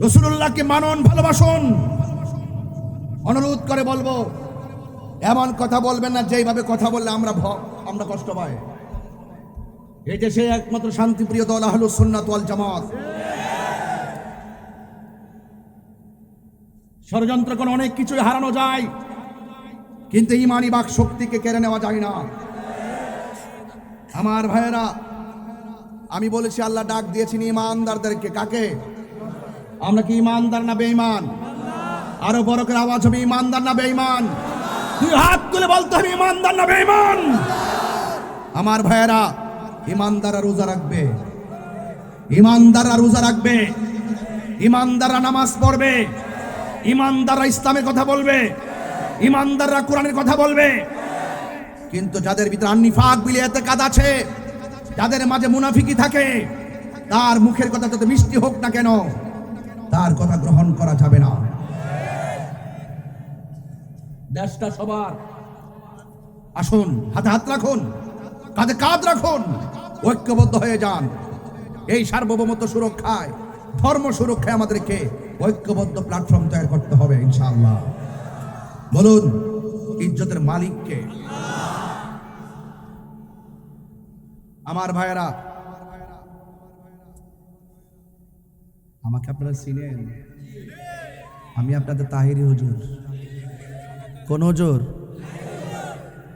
রাসূলুল্লাহকে মানুন, ভালোবাসুন। অনুরোধ করে বলবো, এমন কথা বলবেন না যেইভাবে কথা বললে আমরা কষ্ট পাই। এই দেশে একমাত্র শান্তিপ্রিয় দল আহলুস সুন্নাত ওয়াল জামাত। ষড়যন্ত্র করে অনেক কিছুই হারানো যায়, কিন্তু ইমানি বাক শক্তিকে কেড়ে নেওয়া যায় না। আমার ভাইয়েরা, আমি বলেছি আল্লাহ ডাক দিয়েছেন ইমানদারদেরকে। কাকে? আমরা কি ইমানদার না বেঈমান? আরো বড় করে আওয়াজ হবে, ইমানদার না বেঈমান? দুই হাত তুলে বলতে হবে, ইমানদার না বেঈমান? আমার ভাইয়েরা, ইমানদাররা রোজা রাখবে, ইমানদাররা রোজা রাখবে, ইমানদাররা নামাজ পড়বে, ইমানদাররা ইসলামের কথা বলবে, ইমানদাররা কোরআনের কথা বলবে। কিন্তু যাদের ভিতরে নিফাক বিলিয়াতে কাজ আছে, যাদের মাঝে মুনাফিকি থাকে, তার মুখের কথা যত মিষ্টি হোক না কেন, তার কথা গ্রহণ করা যাবে না। দেশটা সবার। আসুন, হাতে হাত রাখুন, কাঁধে কাঁধ রাখুন, ঐক্যবদ্ধ হয়ে যান। এই সার্বভৌমত্ব সুরক্ষায়, ধর্ম সুরক্ষায় আমাদেরকে ঐক্যবদ্ধ প্ল্যাটফর্ম তৈরি করতে হবে ইনশাআল্লাহ। বলুন, ইজ্জতের মালিককে। আমার ভাইয়েরা, আমাকে আপনারা চিনেন, আমি আপনাদের তাহিরি হুজুর। কোন হুজুর?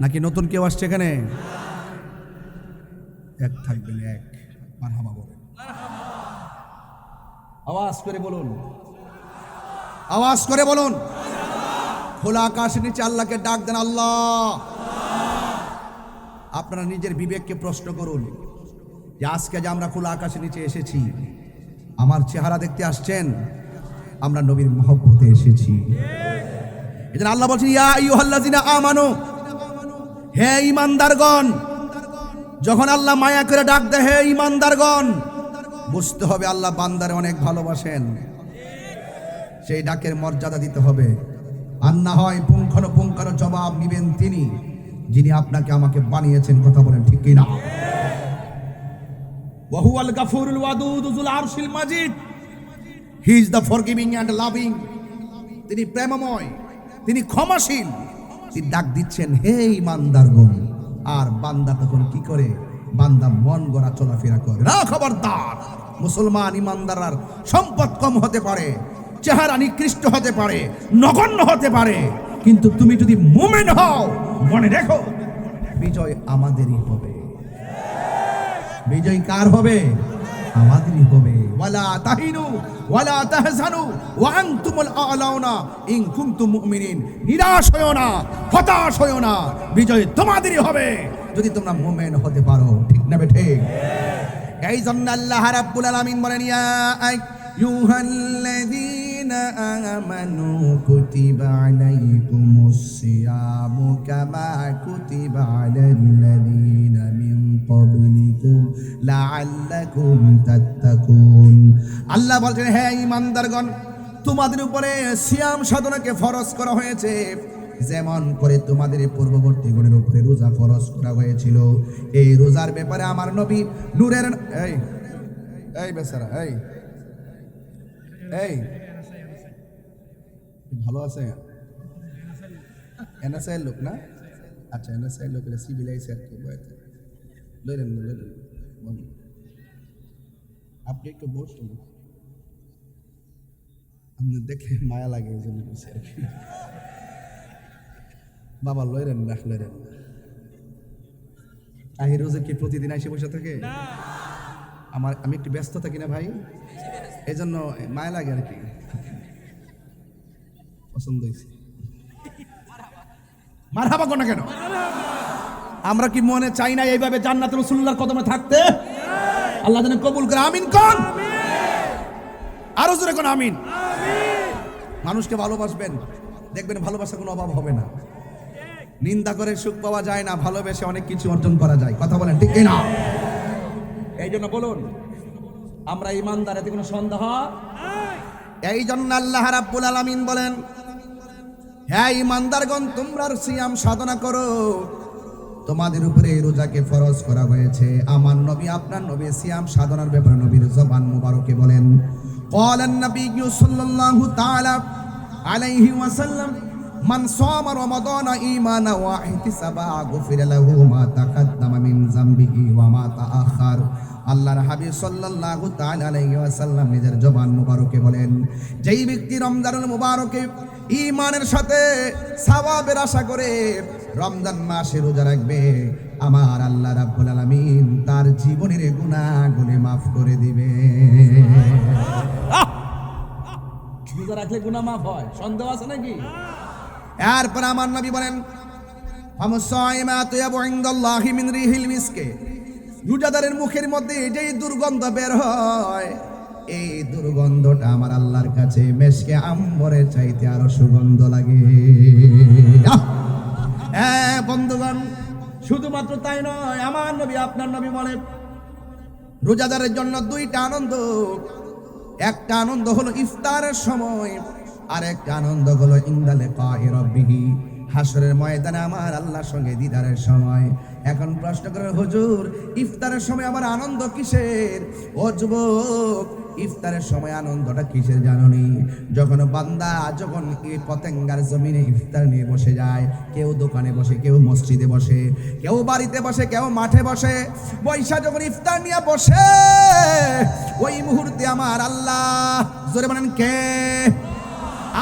নাকি নতুন কেউ আসছে এখানে? এক থাকবেন, এক। মারহাবা বলেন, আওয়াজ করে বলুন, আওয়াজ করে বলুন। খোলা আকাশের নিচে আল্লাহকে ডাক দেন, আল্লাহ। আপনারা নিজের বিবেককে প্রশ্ন করুন যে আজকে যে আমরা খোলা আকাশের নিচে এসেছি, আমার চেহারা দেখতে আসছেন? আমরা নবীর মহব্বতে এসেছি। এজন্য আল্লাহ বলছেন, ইয়া আইয়ুহাল্লাযিনা আমানু, হে ঈমানদারগণ। যখন আল্লাহ মায়া করে ডাক দেয়, হে ঈমানদারগণ, বুঝতে হবে আল্লাহ বান্দারে অনেক ভালোবাসেন। সেই ডাকের মর্যাদা দিতে হবে। আর না হয় পুঙ্খানুপুঙ্খানু জবাব নিবেন তিনি, যিনি আপনাকে আমাকে বানিয়েছেন। কথা বলেন ঠিক কি না? ওয়াহুয়াল গাফুরুল ওয়াদুদ যুল আরশিল মাজিদ। He is the forgiving and loving. তিনি প্রেমময়, তিনি ক্ষমাশীল। তিনি ডাক দিচ্ছেন, হে ঈমানদারগণ। আর বান্দা তখন কি করে? বান্দা মন গড়া চলাফেরা করে না। খবরদার, মুসলমান ঈমানদারর সম্পদ কম হতে পারে, চেহারা নিকৃষ্ট হতে পারে, নগণ্য হতে পারে, কিন্তু তুমি যদি মুমিন হও, মনে রেখো বিজয় আমাদেরই হবে। বিজয় কার হবে? আমাদেরই হবে। ওয়ালা তাহিনু ওয়ালা তাহজানু ওয়া আনতুমুল আ'লাউনা ইন কুনতুম মুমিনিন। নিরাশ হয়ো না, হতাশ হয়ো না, বিজয় তোমাদেরই হবে। যদি তোমরা মুমিন হতে পারো। ঠিক না ঠিক? এই জন্য আল্লাহ রাব্বুল আলামিন বলেন, ইয়া আইয়ুহাল্লাযীনা আমানু কুতিবা আলাইকুমুস সিয়ামু কামা কুতিবা আলাল্লাযীনা মিন ক্বাবলিকুম লাআল্লাকুম তাত্তাকুন। আল্লাহ বলছেন, হে ঈমানদারগণ, তোমাদের উপরে সিয়াম সাধনাকে ফরজ করা হয়েছে, যেমন করে তোমাদের পূর্ববর্তী গণের উপরে রোজা ফরজ করা হয়েছিল। এই রোজার ব্যাপারে আমার নবী নূরের এই বেচারা এই ভালো আছে এনএসআই লোক না? আচ্ছা, এনএসআই লোক সিভিল আইসি আর কি লইলেন আপনি একটু বসুন, আপনি দেখে মায়া লাগে এই জন্য বলছি আর কি। বাবা লইলেন না, লইলেন তাহির রোজে কি প্রতিদিন এসে বসে থাকে? আমি একটু ব্যস্ত থাকি না ভাই, এই জন্য মায়া লাগে আর কি। পছন্দ হয়েছে মারহাবা কোন কেন? আমরা কি মনে চাই না এইভাবে জান্নাতুল রাসূলুল্লাহর কদমে থাকতে? আল্লাহ যেন কবুল করে, আমিন কোন? আরো জোরে কোন আমিন। মানুষকে ভালোবাসবেন, দেখবেন ভালোবাসার কোনো অভাব হবে না। নিন্দা করে সুখ পাওয়া যায় না, ভালোবেসে অনেক কিছু অর্জন করা যায়। কথা বলেন ঠিক না? এই জন্য বলুন, আমরা ঈমানদার, এতে কোনো সন্দেহ? এই জন্য আল্লাহ রাব্বুল আলামিন বলেন, হে ঈমানদারগণ, তোমরা সিয়াম সাধনা করো, তোমাদের উপরে এই রোজাকে ফরজ করা হয়েছে। আমার নবী, আপনার নবী সিয়াম সাধনার ব্যাপারে নবীর জবান মুবারকে বলেন, ক্বালান নাবিয়্যু সাল্লাল্লাহু তাআলা আলাইহি ওয়াসাল্লাম, মান সামা রমাদান ঈমানা ওয়া ইহতিসাবা গুফিরা লাহু মা তাকাদ্দামা মিন যামবিহি ওয়া মা তাআখার। আল্লাহর হাবিব সাল্লাল্লাহু তাআলা আলাইহি ওয়াসাল্লাম নিজের জবান মুবারকে বলেন, যেই ব্যক্তি রমজানুল মুবারকে ঈমানের সাথে সওয়াবের আশা করে রমজান মাসে রোজা রাখবে, আমার আল্লাহ রাব্বুল আলামিন তার জীবনের গুনাহগুলো মাফ করে দিবে। রোজা রাখলে গুনাহ মাফ হয়, সন্দেহ আছে নাকি? এরপর আমার নবী বলেন, রোজাদারের মুখের মধ্যে যেই দুর্গন্ধ বের হয়, এই দুর্গন্ধটা আমার আল্লাহর কাছে মেশকে আম্বরের চাইতে আরো সুগন্ধ লাগে। হ্যাঁ বন্ধুগণ, শুধুমাত্র তাই নয়, আমার নবী, আপনার নবী বলেন, রোজাদারের জন্য দুইটা আনন্দ। একটা আনন্দ হলো ইফতারের সময়, আর একটা আনন্দ হলো ইনদা লিকাই রাব্বিহি, হাসরের ময়দানে আমার আল্লাহর সঙ্গে দিদারের সময়। এখন প্রশ্ন করেন, হুজুর ইফতারের সময় আমার আনন্দ কিসের? ও যুবক, ইফতারের সময় আনন্দটা কিসের জানোনি? যখন বান্দা যখন এই পতেঙ্গার জমিনে ইফতার নিয়ে বসে যায়, কেউ দোকানে বসে, কেউ মসজিদে বসে, কেউ বাড়িতে বসে, কেউ মাঠে বসে, বৈশা যখন ইফতার নিয়ে বসে, ওই মুহূর্তে আমার আল্লাহ, জোরে বলেন কে?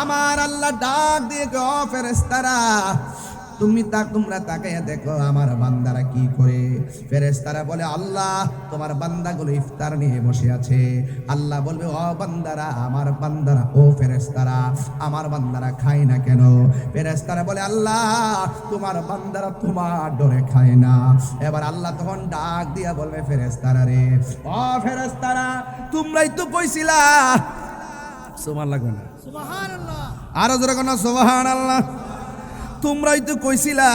আমার আল্লাহ ডাক দিয়ে কে, ও ফেরেশতারা, তোমরা তাকাইয়া দেখো আমার বান্দারা কি করে। ফেরেশতারা বলে, আল্লাহ তোমার বান্দাগুলো ইফতার নিয়ে বসে আছে। আল্লাহ বলবে, ও বান্দারা, আমার বান্দারা, ও ফেরেশতারা, আমার বান্দারা খায় না কেন? ফেরেশতারা বলে, আল্লাহ তোমার বান্দারা তোমার ডরে খায় না। এবার আল্লাহ তখন ডাক দিয়া বলবে, ফেরেশতারা রে, ও ফেরেশতারা, তোমরাই তো কইছিলা। সুবহান লাগবে না? সুবহানাল্লাহ। আরো জোরে কোন সুবহানাল্লাহ। তোমরাই তো কইছিলা,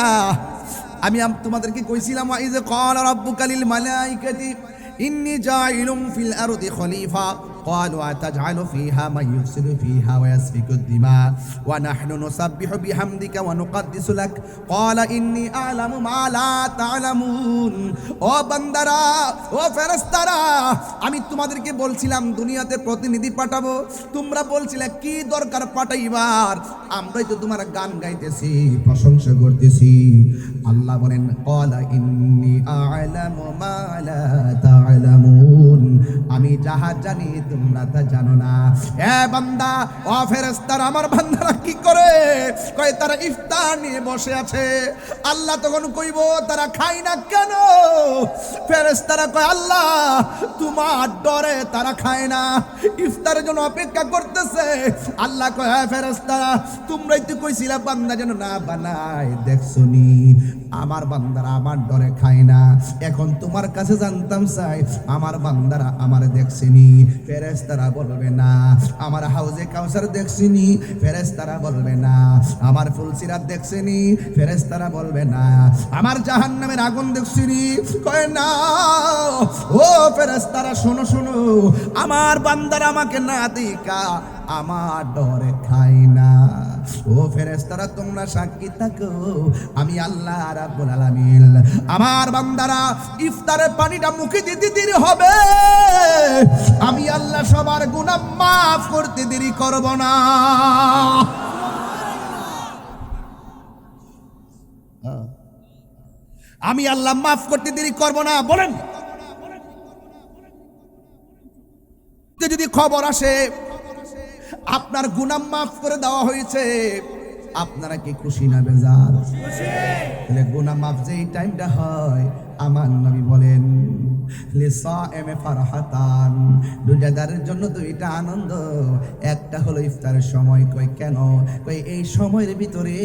আমি তোমাদেরকে কইছিলাম, ওয়া ইয ক্বালা রাব্বুকা লিল মালাইকাতি ইন্নী জাইলুম ফিল আরদি খলিফা ক্বালু আতাজআলু ফিহা মান ইউফসিদু ফিহা ওয়া ইয়াসফিকু দিমা ওয়া নাহনু নুসাব্বিহু বিহামদিকা ওয়া নুকদ্দিসু লাক ক্বালা ইন্নী আ'লামু মা লা তা'লামুন। ও বান্দারা, ও ফেরেশতারা, আমি তোমাদেরকে বলছিলাম দুনিয়াতে প্রতিনিধি পাঠাবো, তোমরা বলছিলে কি দরকার পাঠাইবার, আমরাই তো তোমার গান গাইতেছি, প্রশংসা করতেছি। আল্লাহ বলেন, ক্বালা ইন্নী আ'লামু মা লা তা'লামুন, আমি যাহা জানি তোমরা তা জানো না। এ বান্দা, ও ফেরেশতারা আমার বান্দারা কি করে? কয় তারা ইফতার নিয়ে বসে আছে। আল্লাহ তখন কইব তারা খায় না কেন? ফেরেশতারা কয় আল্লাহ তোমার ডরে তারা খায় না, ইফতারের জন্য অপেক্ষা করতেছে। আল্লাহ কয় হ্যাঁ ফেরেশতারা, তোমরাই তো কইছিলা বান্দা যেন না বানায়, দেখছনি আমার বান্দারা আমার ডরে খায় না। এখন তোমার কাছে জানতাম চাই আমার বান্দারা আমার দেখছিনি? ফেরেশতারা বলবে না। আমার হাউজে কাউসার দেখছিনি? ফেরেশতারা বলবে না। আমার ফুলসিরাত দেখছিনি? ফেরেশতারা বলবে না। আমার জাহান্নামের আগুন দেখছিনি? কয় না। ও ফেরেশতারা শোনো শোনো, আমার বান্দারা আমাকে না দেখা আমার ডরে খায় না। ও ফেরেশতারা তোমরা সাক্ষী থাকো, আমি আল্লাহ রাব্বুল আলামিন আমার বান্দারা ইফতারের পানিটা মুখে দিতে দেরি হবে, আমি আল্লাহ সবার গুনাহ মাফ করতে দেরি করব না। আমি আল্লাহ মাফ করতে দেরি করব না। বলেন যদি খবর আসে আপনার গুনাহ মাফ করে দেওয়া হয়েছে, আপনারা কি খুশি না বেজার? তাহলে গুনাহ মাফ যেই টাইমটা হয়, আমার নবী বলেন লিসাইমে ফারহাতান, রোজাদারের জন্য দুইটা আনন্দ। একটা হলো ইফতারের সময়। কই কেন? কই এই সময়ের ভিতরে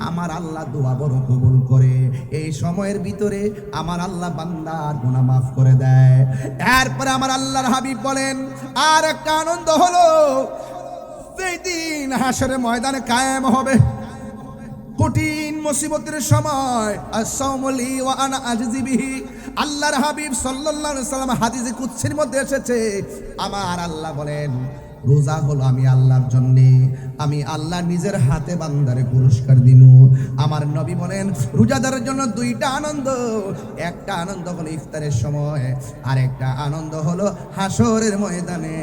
আমার আল্লাহ দোয়া বড় কবুল করে, এই সময়ের ভিতরে আমার আল্লাহ বান্দার গুনাহ মাফ করে দেয়। এরপরে আমার আল্লাহর হাবিব বলেন আর একটা আনন্দ হলো সেই দিন হাসরের ময়দানে কায়েম হবে কঠিন মুসিবতের সময়। আসসালামুলি ওয়া আনা আজজি বিহি। আল্লাহর হাবিব সাল্লাল্লাহু আলাইহি সাল্লাম হাদিসে কুদসির মধ্যে এসেছে, আমার আল্লাহ বলেন রোজা হলো আমি আল্লাহর জন্য, আমি আল্লাহ নিজের হাতে বান্দারে পুরস্কার দিব। আমার নবী বলেন রোজাদারের জন্য দুইটা আনন্দ। একটা আনন্দ হলো ইফতারের সময়, আর একটা আনন্দ হলো হাসরের ময়দানে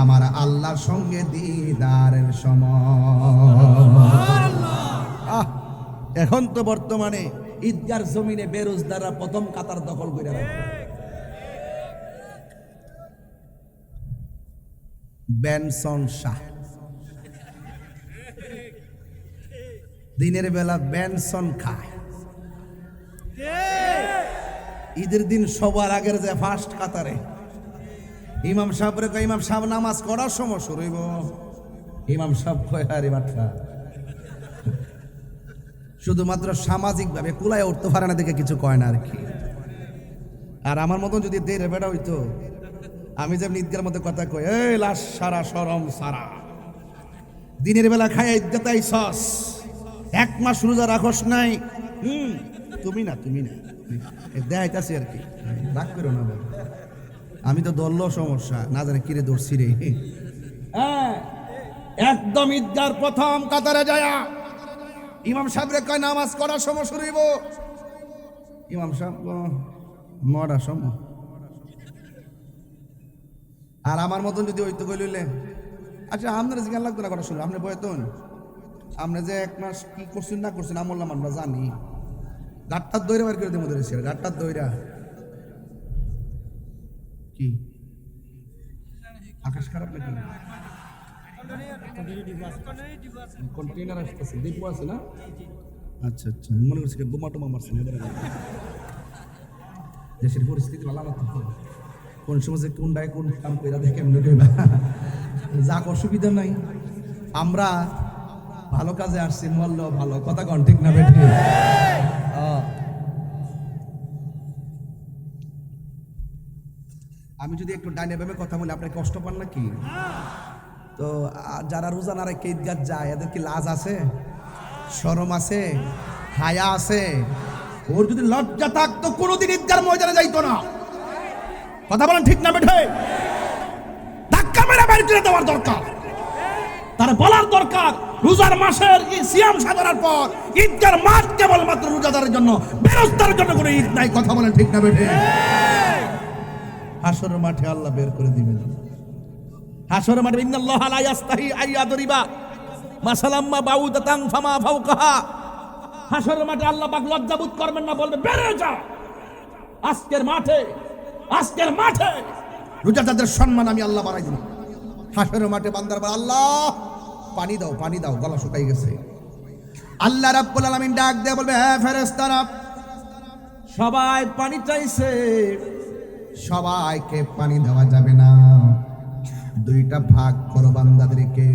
আমার আল্লাহর সঙ্গে দিদারের সময়। এখন তো বর্তমানে ঈদগার জমিনে বেরোজদাররা প্রথম কাতার দখল করে রাখে। বেনসন শাহ দিনের বেলা বেনসন খায়, ঈদের দিন সবার আগের যে ফার্স্ট কাতারে ইমাম সাহেব রে, ইমাম সাহেব নামাজ করার সময় শুরু হইব। ইমাম সাহেব কয় আরে বাট্টা, শুধুমাত্র সামাজিক ভাবে কুলায় উঠতে পারে না দেখে কিছু কয় না আর কি। আর আমার মতন যদি দেড় বেড়া হইতো, আমি যেমন ঈদগার মধ্যে কথা কই, এই লাশ সারা সরম সারা দিনের বেলা খায় ঈদগাতাই সস, এক মাস রোজা রাখস নাই। তুমি না দেখাইতাছি আর কি, রাগ করো না বাবা। আমি তো ধরলো সমস্যা, না জানে কিরে ধরছি রে। একদম ঈদগার প্রথম কাতারে যায়া ইমাম সাহেবরে কয় নামাজ করার সময় শুরু হইব। ইমাম সাহেব মরার সময়। আর আমার মতন যদি হইতো কইলে আচ্ছা আপনারা জিজ্ঞাসা লাগতো না করা শুরু, আপনি বয়তন আপনি যে এক মাস কি করছেন না করছেন আমলাম আমরা জানি। গাটটার দইরা বার করে দেবো ধরেছে, গাটটার দইরা কি আকাশ খারাপ নাকি? কন্টেইনার আসতেছে, ডিপো আছে না? আচ্ছা আচ্ছা, মনে করছি বোমা টোমা মারছে না। দেশের পরিস্থিতি ভালো না, কোন সময় যে কোনটায় কোন কাম করে দেখে এমনি কইবা, যাক অসুবিধা নাই। আমরা ভালো কাজে আসছি, মল্ল ভালো কথা কন, ঠিক না বেঠি? আমি যদি একটু ডাইনে ভেবে কথা বলি আপনার কষ্ট পান নাকি? তো যারা রোজা না রেখে ঈদগাহ যায় এদের কি লাজ আছে, শরম আছে, হায়া আছে? ওর যদি লজ্জা থাকতো কোনোদিন ঈদগার ময়দানে যাইতো না। কথা বলেন ঠিক না বেঠে? ধাক্কা মেরে বাইরে করে দেওয়ার দরকার, তার বলার দরকার রোজার মাসের সিয়াম সাধনার পর ঈদগার মাঠ কেবলমাত্র রোজাদারের জন্য, বেরোজদারের জন্য কোনো ঈদ নাই। কথা বলেন ঠিক না বেঠে? হাসরের মাঠে আল্লাহ বের করে দিবেন। হাসরের মাঠে ইন্নাল্লাহ লা ইয়াস্তাহি আইয়াদরিবা মাসালাম্মা বাউদাতান ফামা ফাওকাহা। হাসরের মাঠে আল্লাহ পাক লজ্জাবোধ করবেন না, বলবে বেরে যা। আজকের মাঠে রোজাদারদের সম্মান আমি আল্লাহ বাড়াই দিব। হাসরের মাঠে বান্দার বলে, আল্লাহ পানি দাও, গলা শুকাই গেছে। আল্লাহ রাব্বুল আলামিন ডাক দিয়ে বলবে, হ্যাঁ ফেরেশতারা, সবাই পানি চাইছে, সবাইকে পানি দেওয়া যাবে না, দুইটা ভাগ করো বান্দাদেরকে।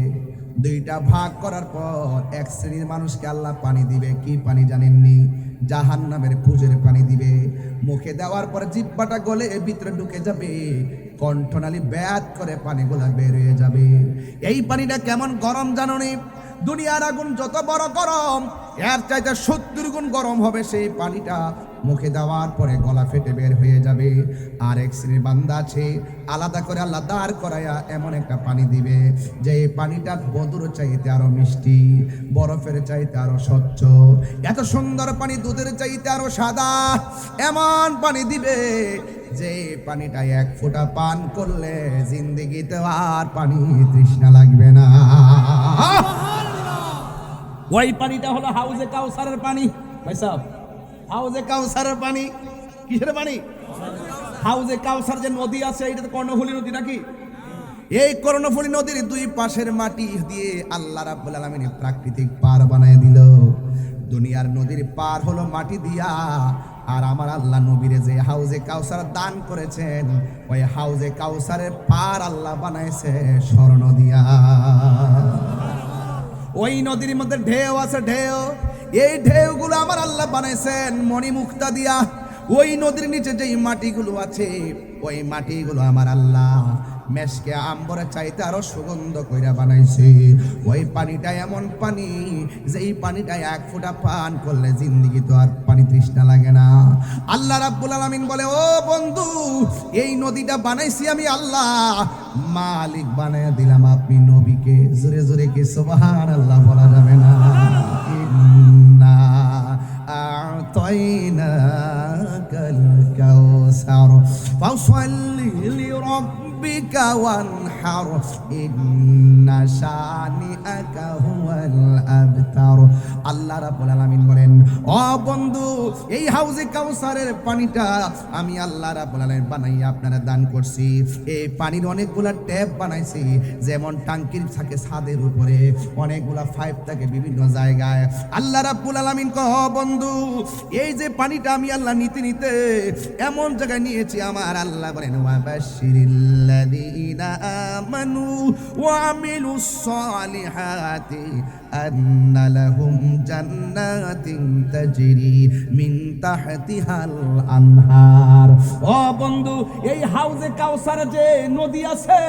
দুইটা ভাগ করার পর এক শ্রেণীর মানুষকে আল্লাহ পানি দিবে। কি পানি জানেননি? জাহান্নামের পুজোর পানি দিবে। মুখে দেওয়ার পর জিহ্বাটা গলে ভিতরে ঢুকে যাবে, কণ্ঠনালী ব্যাত করে পানিগুলা বের হয়ে যাবে। এই পানিটা কেমন গরম জানোনি? দুনিয়ার আগুন যত বড় গরম, এর চাইতে 70 গুণ গরম হবে সেই পানিটা। মুখে দেওয়ার পরে গলা ফেটে বের হয়ে যাবে। আর এক শ্রেণীর বান্দা আছে, আলাদা করে আল্লাহ দাঁড় করায়া এমন একটা পানি দিবে যে এই পানিটা মধুর চাইতে আরো মিষ্টি, বরফের চাইতে আরো স্বচ্ছ, এত সুন্দর পানি দুধের চাইতে আরো সাদা। এমন পানি দিবে যে পানিটা এক ফোঁটা পান করলে জিন্দেগিতে আর পানি তৃষ্ণা লাগবে না। ওই পানিটা হলো হাউজে কাউসারের পানি। ভাই সাহেব, হাউজে কাউসারের পানি কিসের পানি? হাউজে কাউসার যে নদী আছে, এটা তো কর্ণফুলী নদী নাকি? এই কর্ণফুলী নদীর দুই পাশের মাটি দিয়ে আল্লাহ রাব্বুল আলামিন প্রাকৃতিক পার বানায় দিল। দুনিয়ার নদীর পার হলো মাটি দিয়া, আর আমার আল্লাহ নবীরে যে হাউজে কাউসার দান করেছেন, ওই হাউজে কাউসারের পার আল্লাহ বানাইছে স্বর্ণ দিয়া। ওই নদীর মধ্যে ঢেউ আছে, ঢেউ, এই ঢেউগুলো আমার আল্লাহ বানাইছেন মণিমুক্তা দিয়া। ওই নদীর নিচে যেই মাটিগুলো আছে, ওই মাটিগুলো আমার আল্লাহ মেশকে আম্বরের চাইতে আরো সুগন্ধ কইরা বানাইছে। ওই পানিটা এমন পানি, যেই পানিটা এক ফোঁটা পান করলে জিন্দেগি তো আর পানি তৃষ্ণা লাগে না। আল্লাহ রাব্বুল আলামিন বলে, ও বন্ধু, এই নদীটা বানাইছি আমি আল্লাহ, মালিক বানায় দিলাম আপনি নবীকে। জোরে জোরে কি সুবহানাল্লাহ বলা যাবে না? ইন্না আ'তাইনাকাল কাউসার ফাসাল্লি লিরাব্বিকা ওয়ানহার ইন্না শানিআকা হুয়াল আবতার। আল্লাহ রাব্বুল আলামিন বলেন, ও বন্ধু, এই হাউজে কাউসারের পানিটা আমি আল্লাহ রাব্বুল আলামিন বানাইয়া আপনারা দান করছি। এই পানির অনেকগুলা ট্যাপ বানাইছি, যেমন টাঙ্কির থাকে ছাদের উপরে, অনেকগুলা পাইপ থাকে বিভিন্ন জায়গায়। আল্লাহ রাব্বুল আলামিন কয়, ও বন্ধু, এই যে পানিটা আমি আল্লাহ নিতে নিতে এমন জায়গায় নিয়েছি, আমার আল্লাহ বলেন, ওয়াবাশশিরিল্লাযীনা আমানু ওয়া আমিলুস সালিহাতি আন্না লাহুম জান্নাতিন তাজরি মিন তাহতিহাল আনহার। ও বন্ধু, এই হাউজে কাউসার যে নদী আছে,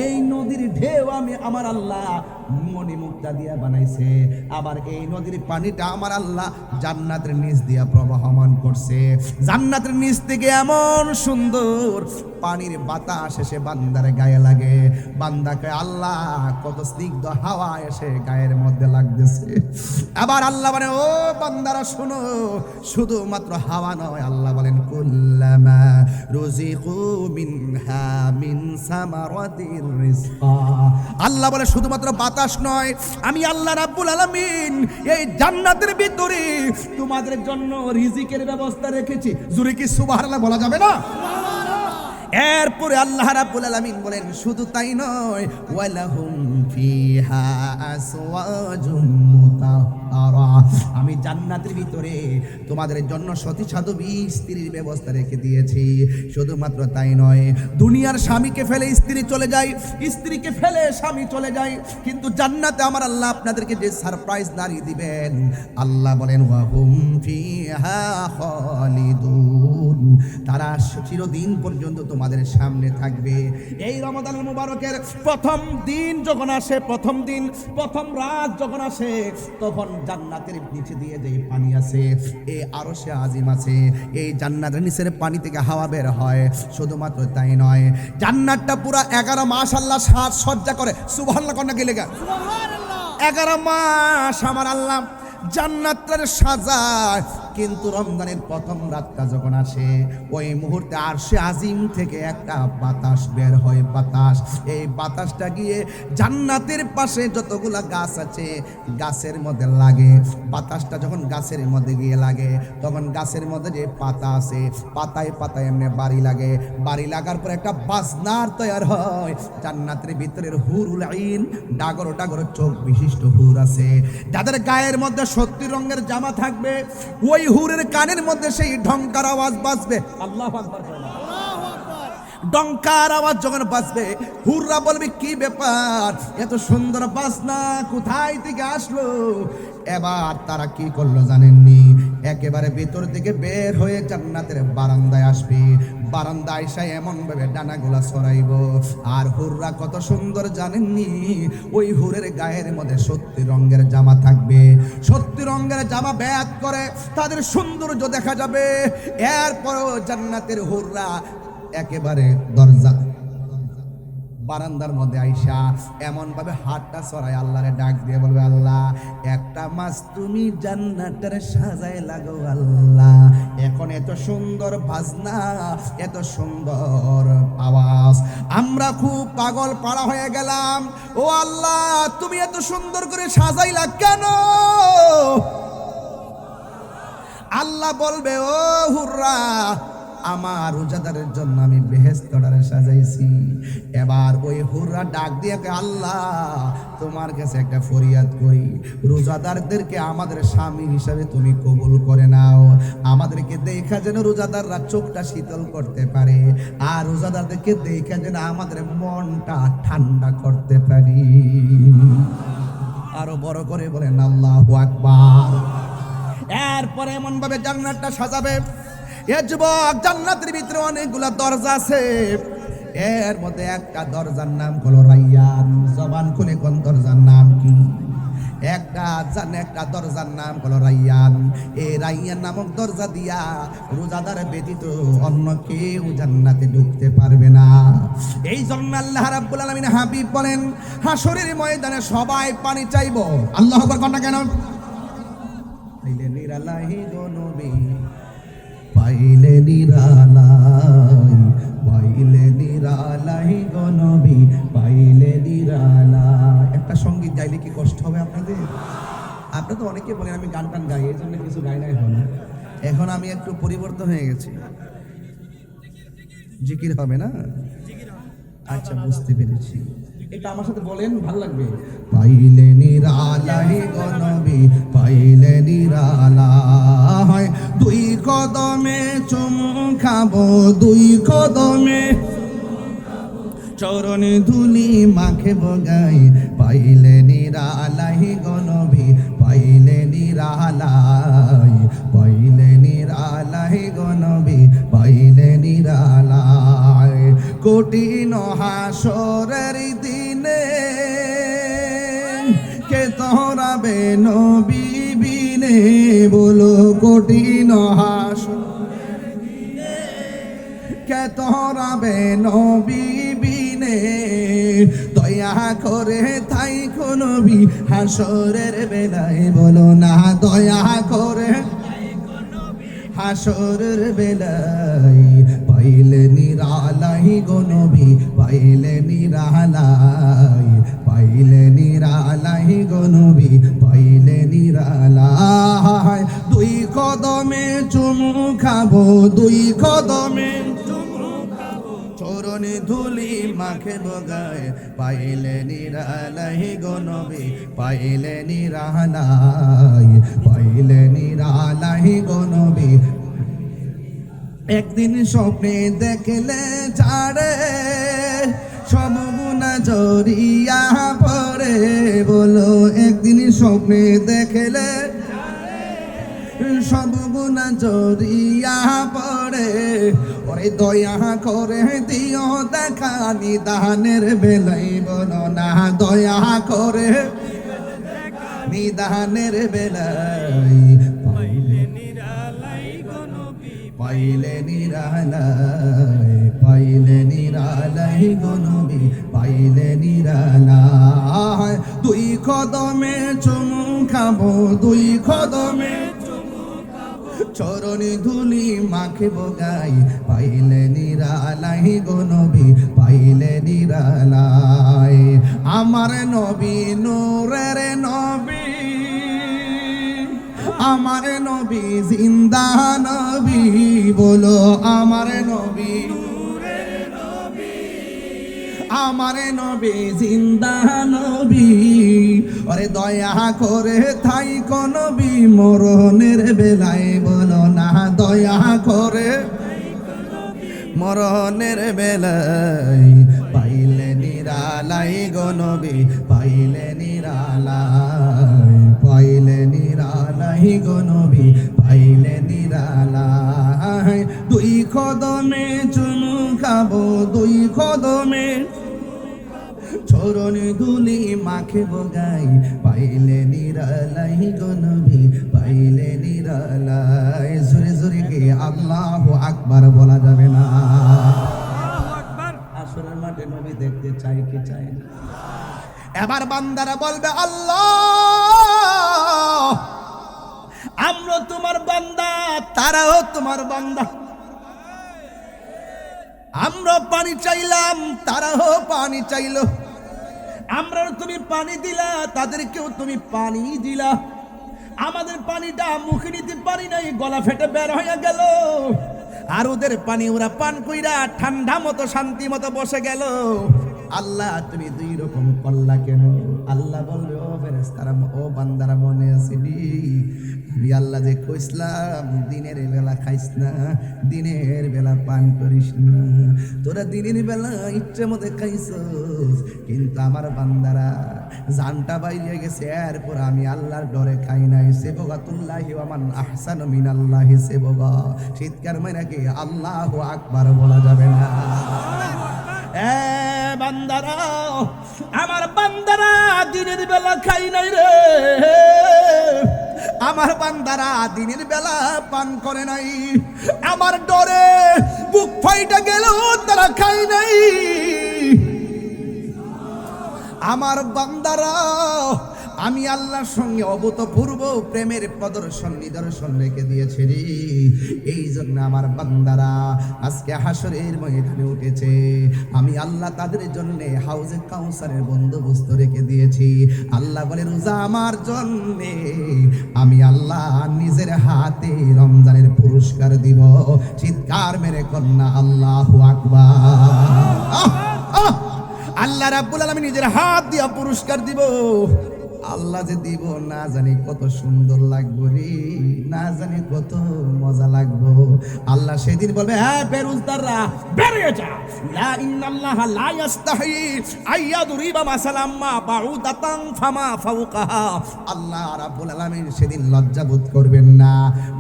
এই নদীর ঢেউ আমি আমার আল্লাহ মণিমুক্তা দিয়া বানাইছে। আবার এই নদীর পানিটা আমার আল্লাহ জান্নাতের নিচ দিয়া প্রবাহমান করছে। জান্নাতের নিচ থেকে এমন সুন্দর পানির বাতাস এসে বান্দার গায়ে লাগে। বান্দাকে আল্লাহ কত স্নিগ্ধ হাওয়া এসে গায়ের মধ্যে লাগতেছে। আবার আল্লাহ বলেন, ও বান্দারা শোনো, শুধুমাত্র হাওয়া নয়, আল্লাহ বলেন, কুল্লামা রুজিকু মিনহা মিন সামারাতির রিজকা। আল্লাহ বলে শুধুমাত্র বাতাস নয়, আমি আল্লাহ রাব্বুল আলামিন এই জান্নাতের ভিতরে তোমাদের জন্য রিজিকের ব্যবস্থা রেখেছি। জোরে কি সুবহানাল্লাহ বলা যাবে না? এরপরে আল্লাহ রাব্বুল আলামিন বলেন, শুধু তাই নয়, ওয়ালাহুম ফিহা আসওয়াজুম মুতাহহারা। আমি জান্নাতের ভিতরে তোমাদের জন্য সতী সাধবী স্ত্রীর ব্যবস্থা রেখে দিয়েছি। শুধুমাত্র তাই নয়, দুনিয়ার স্বামীকে ফেলে স্ত্রী চলে যায়, স্ত্রীকে ফেলে স্বামী চলে যায়, কিন্তু জান্নাতে আমার আল্লাহ আপনাদেরকে যে সারপ্রাইজ নারী দিবেন, আল্লাহ বলেন, ওয়াহুম ফিহা খালিদুন। তারা চিরদিন পর্যন্ত তোমাদের সামনে থাকবে। এই রমাদান মুবারকের প্রথম দিন যখন আসে, প্রথম দিন প্রথম রাত যখন আসে, তখন জান্নাতের নিচে দিয়ে যে পানি আছে, এই আরশে আজিম আছে, এই জান্নাতের নিচের পানি থেকে হাওয়া বের হয়। শুধুমাত্র তাই নয়, জান্নাতটা পুরো 11 মাস আল্লাহ সাজসজ্জা করে। সুবহানাল্লাহ কন্যা গেলে গা, 11 মাস আমার আল্লাহ জান্নাতের সাজায় কিন্তু রমজানের প্রথম রাতটা যখন আসে ওই মুহূর্তে আরশে আজিম থেকে একটা বাতাস বের হয়, বাতাস। এই বাতাসটা গিয়ে জান্নাতের পাশে যতগুলা গাছ আছে গাছের মধ্যে লাগে। বাতাসটা যখন গাছের মধ্যে গিয়ে লাগে তখন গাছের মধ্যে যে পাতা আছে পাতায় পাতায় এমনি বাড়ি লাগে। বাড়ি লাগার পর একটা বাজনার তৈরি হয়। জান্নাতের ভিতরের হুরুল আইন, ডাগর ডাগর চোখ বিশিষ্ট হুর আছে, যাদের গায়ের মধ্যে 70 রঙের জামা থাকবে। ওই হুরের কানের মধ্যে সেই ঢংকার আওয়াজ বাজবে। আল্লাহু আকবার। ডঙ্কার আওয়াজ যখন বাজবে হুররা বলবে কি ব্যাপার, এত সুন্দর বাজনা কোথায় থেকে আসলো? এবার তারা কি করলো জানেননি? একেবারে ভিতর থেকে বের হয়ে জান্নাতের বারান্দায় আসবে। বারান্দায় এসে এমন ভাবে ডানাগুলা ছড়াইব। আর হুররা কত সুন্দর জানেননি? ওই হুরের গায়ের মধ্যে 70 রঙের জামা থাকবে। 70 রঙের জামা ব্যাত করে তাদের সৌন্দর্য দেখা যাবে। এরপরও জান্নাতের হুররা একেবারে দরজা বারান্দার মধ্যে আইসা এমন ভাবে হাতটা ছড়ায় আল্লাহরে ডাক দিয়ে বলবে, আল্লাহ একটা মাস তুমি জান্নাতের সাজায় লাগো আল্লাহ। এখন এত সুন্দর বাজনা, এত সুন্দর আওয়াজ, আমরা খুব পাগল পাড়া হয়ে গেলাম। ও আল্লাহ তুমি এত সুন্দর করে সাজাইলা কেন? আল্লাহ বলবে, ও হুররা আমার রোজাদারের জন্য আমি বেহেশতটারে সাজাইছি। এবার ওই হুররা ডাক দিয়ে আল্লাহ তোমার কাছে একটা ফরিয়াদ করি, রোজাদারদেরকে আমাদের স্বামী হিসাবে তুমি কবুল করে নাও। আমাদেরকে দেখা যেন রোজাদাররা চোখটা শীতল করতে পারে, আর রোজাদারদেরকে দেখা যেন আমাদের মনটা ঠান্ডা করতে পারি। আরো বড় করে বলেন আল্লাহু আকবার। এরপরে এমন ভাবে জান্নাতটা সাজাবে। এ যুবক, জান্নাতের ভিতরে অনেকগুলা দরজা আছে। এর মধ্যে একটা দরজার নাম হলো রাইয়ান। জবান খুলে কোন দরজার নাম কি? একটা দরজার নাম হলো রাইয়ান। এই রাইয়ান নামক দরজা দিয়া রোজাদার ব্যতীত অন্য কেউ জান্নাতে ঢুকতে পারবে না। এই জন্য আল্লাহ রাব্বুল আলামিন হাবিব বলেন, হাসরের ময়দানে সবাই পানি চাইবো। আল্লাহু আকবার কন্যা কেন? পাইলে নিরালাই গো নবী, পাইলে নিরালাই, পাইলে নিরালাই গো নবী, পাইলে নিরালাই। একটা সঙ্গীত গাইলে কি কষ্ট হবে আপনাদের? আপনারা তো অনেকে বলেন আমি গান টান গাই, এই জন্য কিছু গাই না। এখন আমি একটু পরিবর্তন হয়ে গেছি। জিকির হবে না? আচ্ছা বুঝতে পেরেছি। এটা আমার সাথে বলেন, ভালো লাগবে। পাইলে নিরালাই গো নবী, পাইলে নিরালাই, দুই কদমে চুমু খাবো, দুই কদমে চরণে ধুলি মাখে বগাই, পাইলে নিরালাই গো নবী, পাইলে নিরালাই, পাইলে নিরালাই গো নবী, পাইলে নিরালাই। কঠিন হাসরের দিনে কে তোরাবে নবী বিনে, বলো কঠিন হাসরের দিনে কে তোরাবে নবী বিনে, দয়া করে তাই নবী হাসরের বেলায়, বলো না দয়া করে হাসরের বেলায়, পাইলে নিরালাই গো নবী, পাইলে নিরালাই, পাইলে নিরালাই গো নবী, পাইলে নিরালাই। দুই কদমে চুমু খাবো, দুই কদমে চরণে ধুলি মাখে বগায়, পাইলে নিরালাই গো নবী, পাইলে নিরালাই, পাইলে নিরালাই গো নবী। একদিন স্বপ্নে দেখলে ছাড়ে সব গুনাহ জড়িয়া পড়ে, বলো একদিন স্বপ্নে দেখলে সব গুনাহ জড়িয়া পড়ে, ওরে দয়া করে দিও দেখা নিদানের বেলায়, বলো না দয়া করে নিদানের বেলায়, পাইলে নিরালাই গো নবী, পাইলে নিরালাই, পাইলে নিরালাই গো নবী, পাইলে নিরালাই। দুই কদমে চুমু খাবো, দুই কদমে চরণ ধুলি মাখিব গাই, পাইলে নিরালাই গো নবী, পাইলে নিরালাই। আমার নবী নূরের নবী, আমার নবী জিন্দা নবী, বলো আমার নবী, আমার নবী জিন্দা নবী। ওরে দয়া করে থাইকো নবী মরণের বেলায়, বলো না দয়া করে মরণের বেলায়, পাইলে নিরালাই গো নবী, পাইলে নিরালাই, পাইলে নিরালাই গো নবী, পাইলে নিরালাই। দুই কদমে চুমু খাবো, দুই কদমে চরণ ধুলি মাখিব গাই, পাইলে নিরালাই গো নবী, পাইলে নিরালাই। জোরে জোরে কে আল্লাহু আকবার বলা যাবে না? আসরের মাঠে নবী দেখতে চাই কি চাই না? এবার বান্দারা বলবে আল্লাহ, আমরা তোমার বান্দা, তারাও তোমার বান্দা। আমরা পানি চাইলাম, তারাও পানি চাইলো। আমরা তুমি পানি দিলা, তাদেরকেও তুমি পানি দিলা। আমাদের পানিটা মুখে নিতে পারি নাই, গলা ফেটে বের হয়ে গেল। আর ওদের পানি ওরা পান কইরা ঠান্ডা মতো শান্তি মতো বসে গেল। আল্লাহ তুমি দুই রকম করলা কেন? আল্লাহ বলবে ও ফেরেশতারা, ও বান্দারা মনে আছে নি? আমি আল্লাহ যে কইছিলাম দিনের বেলা খাইস না, দিনের বেলা পান করিস না। তোরা দিনের বেলা ইচ্ছে মতো খাইছস, কিন্তু আমার বান্দারা জানটা বাইরে গেছে, এরপর আমি আল্লাহর ডরে খাই নাই। সেবগাতুল্লাহি ওয়া মান আহসানু মিনাল্লাহি সেবগা। চিৎকার মাইরা কি আল্লাহু আকবার বলা যাবে না? এ বান্দারা, আমার বান্দারা দিনের বেলা খাই নাই রে, আমার বান্দারা দিনের বেলা পান করে নাই। আমার ডরে বুক ফাইটা গেল, তারা খাই নাই। আমার বান্দারা আমি আল্লাহর সঙ্গে অভূতপূর্ব প্রেমের প্রদর্শন নিদর্শন রেখে দিয়েছি রে। এই জন্য আমার বান্দারা আজকে হাসরের ময়দানে উঠেছে। আমি আল্লাহ তাদের জন্য হাউজে কাউসারের বন্দোবস্ত রেখে দিয়েছি। আল্লাহ বলে রোজা আমার জন্যে, আমি আল্লাহ নিজের হাতে রমজানের পুরস্কার দিব। চিৎকার মেরে কন্যা আল্লাহু আকবার। আল্লাহ রাব্বুল আলামিন নিজের হাত দিয়া পুরস্কার দিব। আল্লাহ যে দিব না জানি কত সুন্দর লাগবো রে, না জানি কত মজা লাগবো। আল্লাহ সেদিন বলবে, হ্যাঁ বেরোজদাররা বেরিয়ে যা, লা ইন্নাল্লাহা লা ইস্তাহি আইয়াদরিবা মাসালাম মা বাউদাতান ফামা ফাওকাহা। আল্লাহ রাব্বুল আলামিন সেদিন লজ্জা বোধ করবেন না,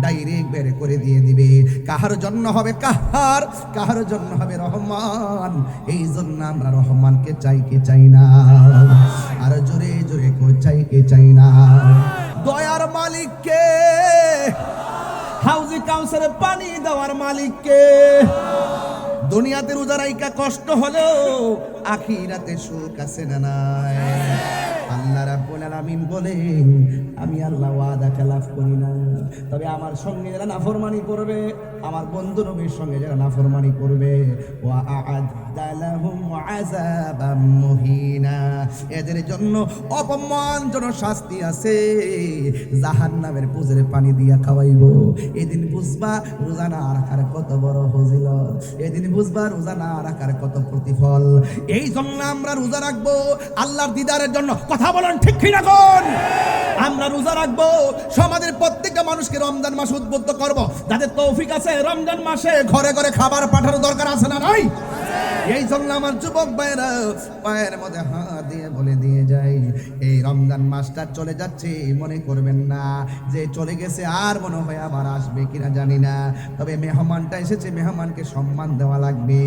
ডাইরেক্ট বের করে দিয়ে দিবে। কাহার জন্য হবে কাহার, কাহার জন্য হবে রহমান। এই জন্য আমরা রহমানকে চাই কি চাই না? আর জোরে জোরে কই চাই কি চাই না? দয়ার মালিককে, হাউজে কাউসারে পানি দেওয়ার মালিককে। দুনিয়াতে রোজা রাইকা কষ্ট হলেও আখিরাতে সুখ আছে না নাই? আল্লাহ রাব্বুল আলামিন বলেন, আমি আল্লাহ ওয়াদা খেলাফ করি না। তবে আমার সঙ্গে যারা নাফরমানি করবে, আমার বন্ধু নবীর সঙ্গে যারা নাফরমানি করবে, ওয়া আ'আদ্দা লাহুম আযাবাম মুহিনা, এদের জন্য অপমানজনক শাস্তি আছে। জাহান্নামের পুজোরে পানি দিয়া খাওয়াইব। এদিন বুঝবা রোজা না রাখার কত বড় ফজিলত, এদিন বুঝবা রোজা না রাখার কত প্রতিফল। এই জন্য আমরা রোজা রাখবো আল্লাহর দিদারের জন্য। কথা বলেন ঠিক কি না কোন? আমরা রোজা রাখবো সমাজের প্রত্যেকটা মানুষকে রমজান মাসে উদ্বুদ্ধ করব। যাদের তৌফিক আছে রমজান মাসে ঘরে ঘরে খাবার পাঠানোর দরকার আছে না নাই? এই জন্য আমার যুবক ভাইরা পায়ের মধ্যে হাত দিয়ে বলে দিয়ে যাই, এই রমজান মাসটা চলে যাচ্ছে, মনে করবেন না যে চলে গেছে আর মনে হয় আবার আসবে কিনা জানি না। তবে মেহমানটা এসেছে, মেহমানকে সম্মান দেওয়া লাগবে।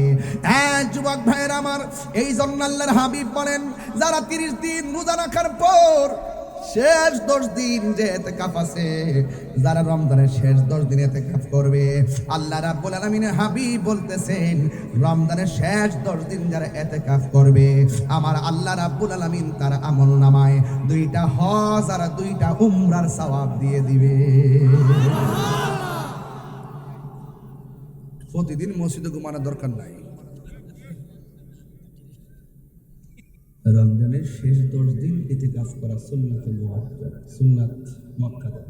হ্যাঁ যুবক ভাইরা আমার, এই জন্য আল্লাহর হাবিব বলেন, যারা 30 দিন রোজা রাখার পর শেষ 10 দিন যে ইতিকাফ আছে, যারা রমজানের শেষ 10 দিন ইতিকাফ করবে, আল্লাহ রাব্বুল আলামিনের হাবিব বলতেছেন, রমজানের শেষ 10 দিন যারা ইতিকাফ করবে, আমার আল্লাহ রাব্বুল আলামিন তার আমলনামায় 2টা হজ আর 2টা উমরার সওয়াব দিয়ে দিবে। প্রতিদিন মসজিদে ঘুমানোর দরকার নাই। রমজানের শেষ 10 দিন ইতিকাফ করা সুন্নাতুল মুআক্কাদ, সুন্নাত মুআক্কাদা।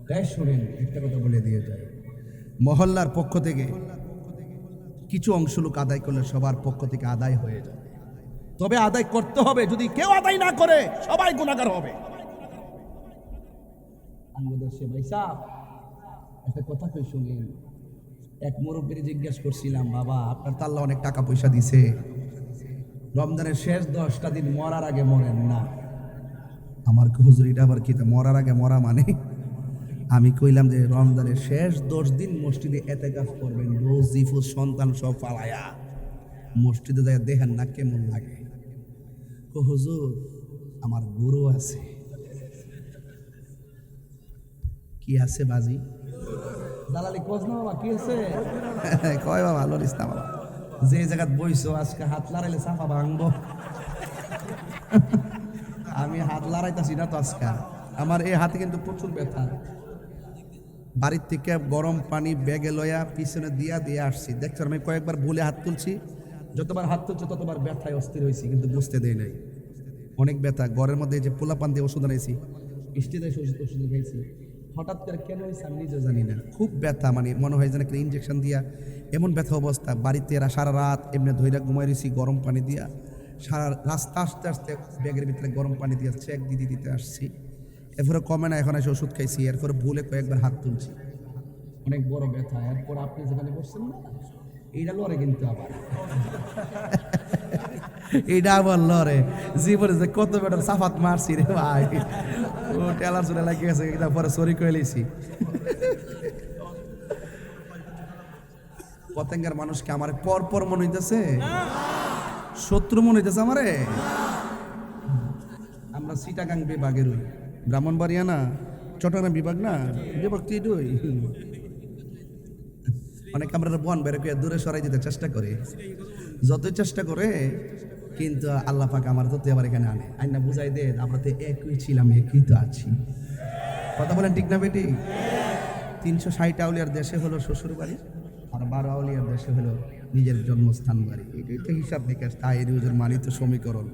তাই শুনেন, একটা কথা বলে দিয়ে যায়, মহল্লার পক্ষ থেকে কিছু অংশ লোক আদায় করলে সবার পক্ষ থেকে আদায় হয়ে যাবে। তবে আদায় করতে হবে, যদি কেউ আদায় না করে সবাই গুনাহগার হবে। আমাদের সে ভাই সাহেব একটা কথা কই শুনেন। এক মুরব্বীর জিজ্ঞেস করছিলাম, বাবা আপনার তো আল্লাহ অনেক টাকা পয়সা দিছে, রমজানের শেষ 10টা দিন মরার আগে মরেন না। আমার হুজুর এটা আবার কি, মরার আগে মরা মানে? আমি কইলাম যে রমজানের শেষ 10 দিন মসজিদে ইতিকাফ করবেন, রোজ জিফুজ সন্তান সব ফালায়া মসজিদে যায়, দেখেন না কেমন লাগে। হুজুর আমার গরু আছে। কি আছে বাজি? দালালি কোজ না বাবা, কি আছে? কয় বাবা ভালো নিস না বাবা, যে জায়গায় বইছো আজকে হাত লড়াইলে চাপা ভাঙবো। আমি হাত লড়াইতেছি না তো আজকে, আমার এই হাতে কিন্তু প্রচুর ব্যথা। বাড়ির থেকে গরম পানি ব্যাগে লয়া পিছনে দিয়া দিয়ে আসছি, দেখছো আমি কয়েকবার ভুলে হাত তুলছি, যতবার হাত তুলছি ততবার ব্যথায় অস্থির হয়েছি, কিন্তু বুঝতে দেয় নাই অনেক ব্যথা। ঘরের মধ্যে যে পোলা পান দিয়ে ওষুধ আনাইছি, বৃষ্টিতে ওষুধ খাইছি, হঠাৎ করে কেন হয়েছে আমি নিজেও জানি না, খুব ব্যথা, মানে মনে হয় যেন একটা ইঞ্জেকশন দিয়া, এমন ব্যথা অবস্থা। বাড়িতে এরা সারা রাত এমনি ধৈর্য ঘুমাই রয়েছি গরম পানি দিয়া, সারা রাস্তা আসতে আসতে ব্যাগের ভিতরে গরম পানি দিয়া চেক দিতে আসছি, এরপরে কমে না, এখন এসে ওষুধ খাইছি, এরপরে ভুলে কয়েকবার হাত তুলছি, অনেক বড় ব্যথা। এরপর আপনি যেখানে বসছেন না, এইটা লড়ে কিন্তু আবার এইটা আবার লড়ে জীবনে যে কত বেটার সাফাত মারছি রে ভাই, ও টেলার চলে লাগিয়ে গেছে, পরে সরি করে লইছি। পতেঙ্গার মানুষকে আমার পর মনে হইতেছে, শত্রু মনে হইতেছে আমারে। আমরা চিটাগাং বিভাগের ওই ব্রাহ্মণবাড়িয়া না, চট্টগ্রাম বিভাগ না, বিভাগ তুই অনেক আমরা বন বের করে দূরে সরাই দিতে চেষ্টা করি, যতই চেষ্টা করে, কিন্তু আল্লাহ পাক আমার তো আবার এখানে আনে আইনা বুঝাই দে, আমরা তো একই ছিলাম, একই তো আছি। কথা বলেন ঠিক না বেটি? 360 আউলিয়ার দেশে হলো শ্বশুর বাড়ি, আর 12 আউলিয়ার দেশে হলো নিজের জন্মস্থান বাড়ি। এটাই তো হিসাব নিকাশ, তাই রুজের মানিত সমীকরণ।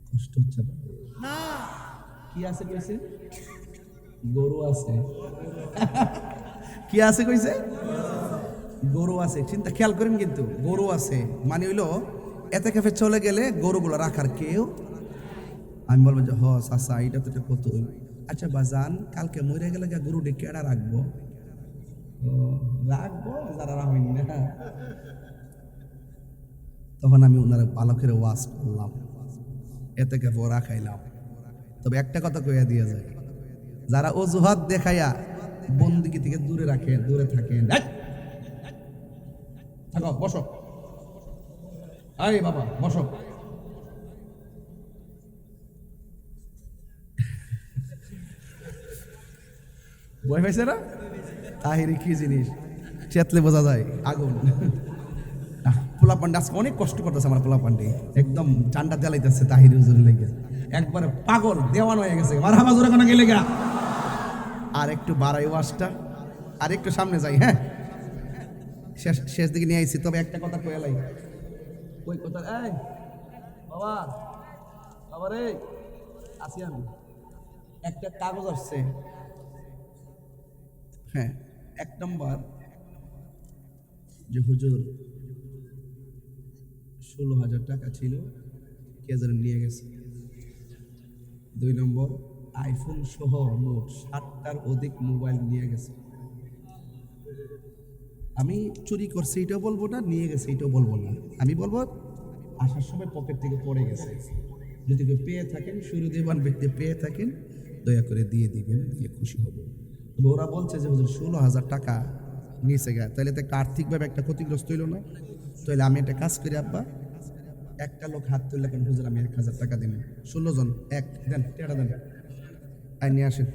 কষ্ট হচ্ছে না? কি আছে কইছে? গরু আছে। কি আছে কইছে? গরু আছে। চিন্তা খেয়াল করেন কিন্তু, গরু আছে মানে হইলো ইতিকাফে চলে গেলে গরুগুলো রাখার কেউ। আমি বলবো যে হ চাচা এটা তো কত, আচ্ছা বাজান কালকে মরে গেলে গরু ডেকে কেডা রাখবো? রাখবো যারা রাখবেন না। তখন আমি ওনারা বালকের ওয়াজ করলাম, ইতিকাফে রাখাইলাম। তবে একটা কথা কইয়া দিয়ে যায়, যারা অজুহাত দেখাইয়া বন্দিগি থেকে দূরে রাখেন, দূরে থাকেন, থাকো বসো, আরে বাবা বসো, ভয় পাইছে না? তাহিরি কি জিনিস চেতলে বোঝা যায়, আগুন। পোলা পান্ডে আজকে অনেক কষ্ট করতেছে, আমার পোলা পান্ডে একদম চান্ডা জ্বালাইতেছে তাহিরি হুজুর লেগে, একবারে পাগল দেওয়ান হয়ে গেছে। মারহাবা জোরে কোনা গেলে গা, আর একটু বাড়াই ওয়াজটা, আর একটু সামনে যাই। হ্যাঁ, শেষ দিকে নিয়ে আইছি। তবে একটা কথা কইলাই, ওই কথা, এই বাবা বাবা রে আসি আমি, একটা কাগজ আসছে। হ্যাঁ, 1 নম্বর যে হুজুর 16,000 টাকা ছিল, কে যেন নিয়ে গেছে। 2 নম্বর আইফোন সহ মোট 7টার অধিক মোবাইল নিয়ে গেছে। আমি চুরি করছি এটাও বলবো না, নিয়ে গেছে এটাও বলবো না, আমি বলবো আসার সময় পকেট থেকে পড়ে গেছে। যদি কেউ পেয়ে থাকেন, সুরুদেবান ব্যক্তি পেয়ে থাকেন, দয়া করে দিয়ে দিবেন, দিয়ে খুশি হব। তবে ওরা বলছে যে হুজুর 16,000 টাকা নিচে গেছে, তাহলে তো একটা আর্থিকভাবে একটা ক্ষতিগ্রস্ত হইল না? তাহলে আমি একটা কাজ করি আব্বা, একটা লোক হাত তুললে কেন হুজুর আমি 1,000 টাকা দিন, 16 জন এক দেন, টেয়াটা দেন, আই নিয়ে আসেন,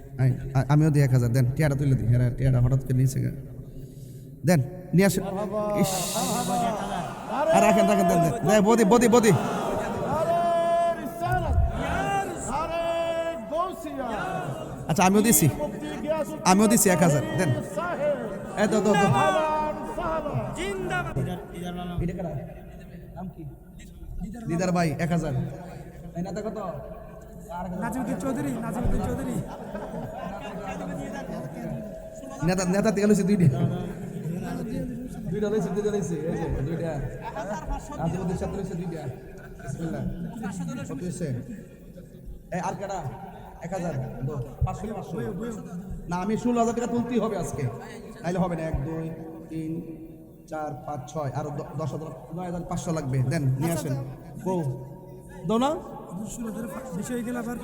আমিও দিই 1,000 দেন, টেয়াটা তুলে দিই। হ্যাঁ, টেয়াটা হঠাৎ করে নিচে গেছে, দেন নিয়ে আসেন। আর রাখেন রাখেন, দেন দেন, বদি বদি বদি। আচ্ছা আমিও দিছি 1,000 দেন। এত তো এটা কারা? নাম কি? দিদার ভাই 1000। এই নেতা কত? নাজিমুদ্দিন চৌধুরী, নাজিমুদ্দিন চৌধুরী। নেতা থেকে লইছে দুইটা লইছে এই যে দুইটা নাজিমুদ্দিন সাথে লইছে দুইটা। বিসমিল্লাহ। কত হইছে? এই আর কারা? 1000 দো 500 না, আমি 16000 টাকা তুলতেই হবে আজকে, নাইলে হবে না। 1 2 3 4 5 6 আর 10,000 9500 লাগবে। দেন নিয়ে আসেন। কো দাও না বিষয় গেল আবার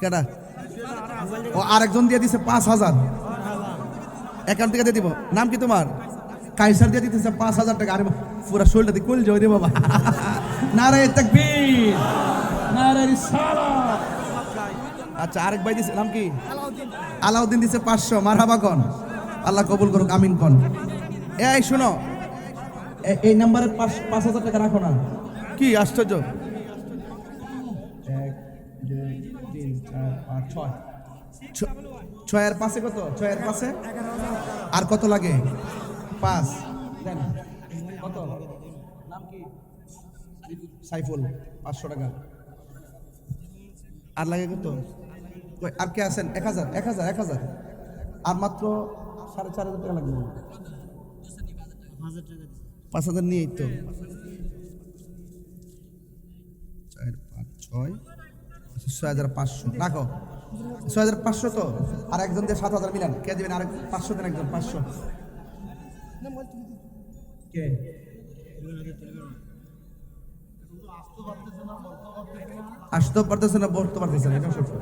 কেডা? ও আরেকজন দিয়ে দিছে 5000 অ্যাকাউন্ট থেকে দিয়ে দিব। নাম কি তোমার? কাইসার দিয়ে দিতেছে 5000 টাকা। আরে পুরা শরীরটা দিয়ে কুল জয় রে বাবা। নারে তাকবীর, নারে রিসালাত। আচ্ছা, আরেক ভাই দিছে, নাম কি? আলাউদ্দিন দিছে 500। মারহাবা কোন, আল্লাহ কবুল করুক, আমিন কোন। এই শোনো, এই নাম্বারে 5000 টাকা রাখো না। কি আশ্চর্য! 1 2 3 4 5 6 6 আর 5 কত? 6 আর 5 আর কত লাগে? 5 দেন। কত? নাম কি? সাইফুল, 500 টাকা। আর লাগে কত? আর কে আছেন? 1000 আর মাত্র 4500 টাকা লাগবে। 5000 নিয়ে তো 4 5 6 6500 রাখো। 6500 তো, আর একজন দিয়ে 7000 মিলান। কে দিবেন? আর 500 দেন, একজন 500। কে? আসতে পারতেছে না, বলতে পারতেছে না, এটা সত্য।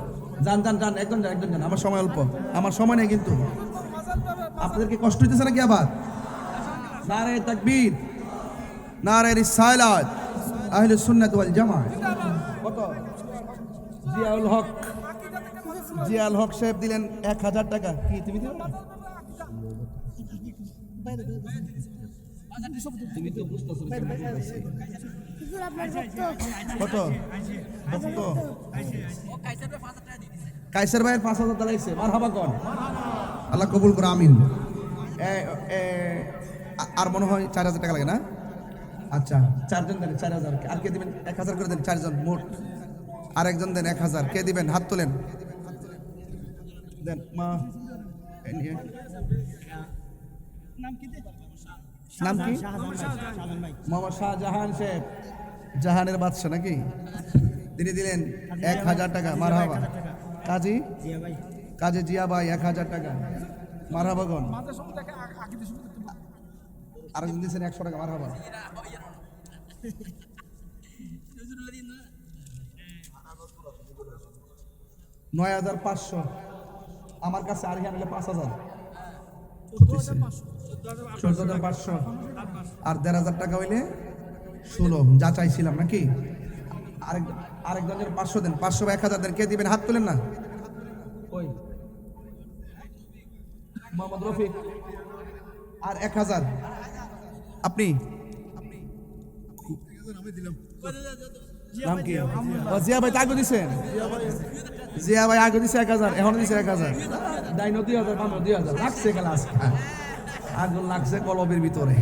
যান একজন যান। আমার সময় অল্প, আমার সময় নেই কিন্তু। আপনাদেরকে কষ্ট হইতেছে নাকি আবার? নারে তাকবীর, নারে রিসালাত, আহলে সুন্নাত ওয়াল জামাত। কত? জিয়াউল হক সাহেব দিলেন 1000 টাকা। কি তুমি দিলে? তুমি তো বুঝতেছো না। কত? কাইসার ভাইয়ের 5000 টাকা দিয়েছে। মারহাবা কোন, আল্লাহ কবুল করে, আমিন। আর মনে হয় 4000 টাকা লাগে না? আচ্ছা, 4 জন দেন 4000। আর কে দিবেন? 1000 করে দেন, 4 জন মোট। আরেকজন দেন 1000। কে দিবেন? হাত তোলেন, দেন। মা নাম কি? মোহাম্মদ শাহজাহান সাহেব, জাহানের বাদশা নাকি? তিনি দিলেন 1000 টাকা। মারহাবা। কাজী জিয়া ভাই 1000 টাকা। মারহাবা গন। আরেকজন দিয়েছেন 100 টাকা। মারহাবা। নয় 9500 আমার কাছে। আর এখানে 5000 14,500 আর 1,500 টাকা হইলে 16 যা চাইছিলাম নাকি? আরেকজনের 500 দেন। 500 বা 1000 দেন। কে দিবেন? হাত তোলেন না। ওই মোহাম্মদ রফিক আর 1000। আপনি নাম কি? জিয়া ভাই আগে দিছেন। জিয়া ভাই আগে দিছে 1000, এখন দিছে 1000। দাই নদী 2000 লাগছে ক্লাস। আগুন লাগছে কলবের ভিতরে।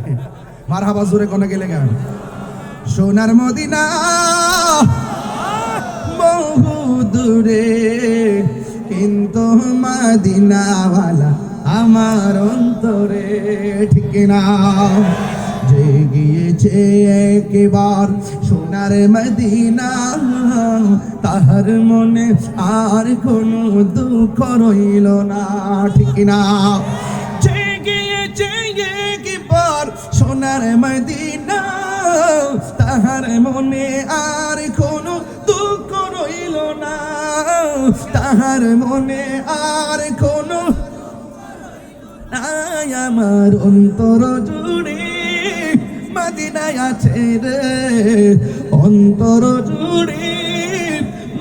মারহাবা জোরে কোনে গেলে গান। সোনার মদিনা বহু দূরে, কিন্তু মদিনাওয়ালা আমার অন্তরে। ঠিক না? যে গিয়েছে একবার সোনার মদিনা, তাহার মনে আর কোনো দুঃখ রইল না। ঠিক না? যে গিয়েছে একবার সোনার মদিনা, তাহার মনে আর কোনো দুঃখ রইল না। তাহার মনে আর কোনো, আমার অন্তর জুড়ে মদিনায় আছে রে, অন্তর জুড়ে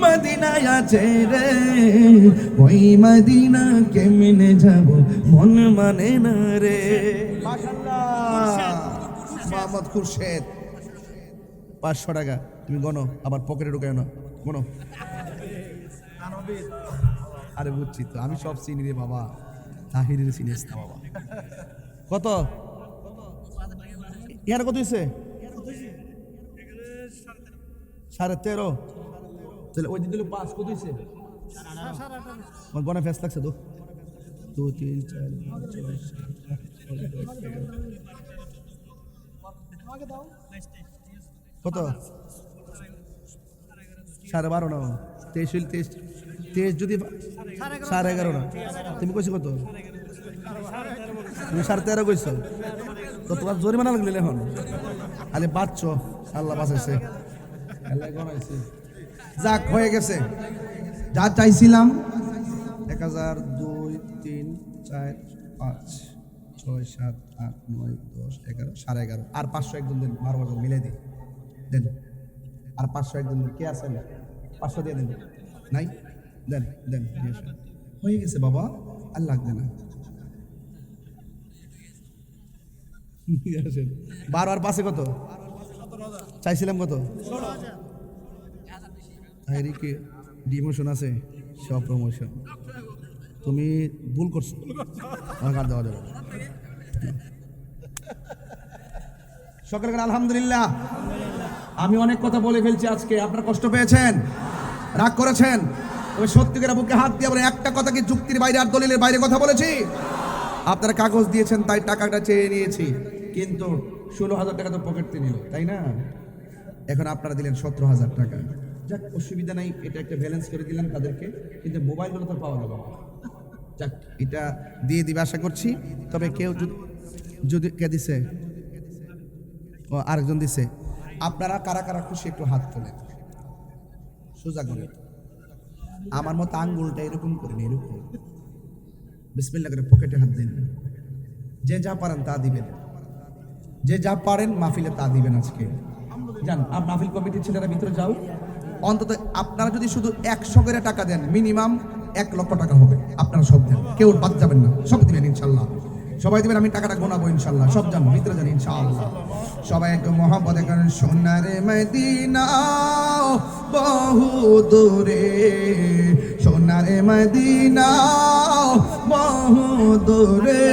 মদিনায় আছে রে। ওই মদিনা কেমনে যাব, মন মানে না রে। মাশাআল্লাহ, মোহাম্মদ খুরশেদ 500 টাকা। তুমি গনো, আবার পকেটে ঢুকায় না, গনো। আরে বুঝছি তো, আমি সব চিনি রে বাবা। তাহিরের চিনিস না বাবা। কত ইয়ার কত হয়েছে? 13.5। তাহলে ওই দিন দিল 5, কত হয়েছে? আমার গনে ফেস লাগছে তো 2 3 4 5 6 7 কত 12.5 না 23 যদি 11.5 না তুমি কইছো কত? তুমি 13.5 কইছো তো তোমার জরিমানা লাগলে এখন আলে বাচ্চো আল্লাহ বাঁচাইছে আল্লাহ গনাইছে যাক হয়ে গেছে যা চাইছিলাম 1000 2 3 4 5 6 7 8 9 10 11 11.5 আর 500 একজন দেন 12,000 মিলাই দিই দেন আর 500 একজন কে আছেন 500 দিয়ে দেন নাই দেন দেন হয়ে গেছে বাবা আর লাগবে না 12 আর 5 কত চাইছিলাম কত আরে কি ডিমোশন আছে সব প্রমোশন তুমি ভুল করছো আমাকে আর দেওয়া যাবে সকালে আলহামদুলিল্লাহ আমি অনেক কথা বলে ফেলছি আজকে আপনারা কষ্ট পেয়েছেন রাগ করেছেন তবে সত্যিকার বুকে হাত দিয়ে বলেন একটা কথা কি যুক্তির বাইরে আর দলিলের বাইরে কথা বলেছি আপনারা কাগজ দিয়েছেন তাই টাকাটা চেয়ে নিয়েছি কিন্তু 16,000 টাকা তো পকেটে নিল তাই না এখন আপনারা দিলেন 17,000 টাকা যাক অসুবিধা নাই এটা একটা ব্যালেন্স করে দিলাম তাদেরকে কিন্তু মোবাইলগুলো তো পাওয়া যাবে যাক এটা দিয়ে দিবে আশা করছি তবে কেউ যদি কে দিছে ও আরেকজন দিছে আপনারা কারা কারা খুশি একটু হাত তোলেন সোজা করে আমার মতো আঙ্গুলটা এরকম করেন এরকম বিসমিল্লাহ করে পকেটে হাত দিন যে যা পারেন তা দিবেন যে যা পারেন মাহফিলে তা দিবেন আজকে জান মাহফিল কমিটির ছেলেরা ভিতরে যাও অন্তত আপনারা যদি শুধু 100 করে টাকা দেন মিনিমাম 1 লক্ষ টাকা হবে আপনারা সব দেন কেউ বাদ যাবেন না সব দিবেন ইনশাল্লাহ সবাই দিবেন আমি টাকাটা গোনাবো ইনশাল্লাহ সব জান ভিতরে যান ইনশাআল্লাহ সবাই একটু মহব্বতে করেন সোনারে মদিনা বহু দূরে সোনারে মদিনা বহু দূরে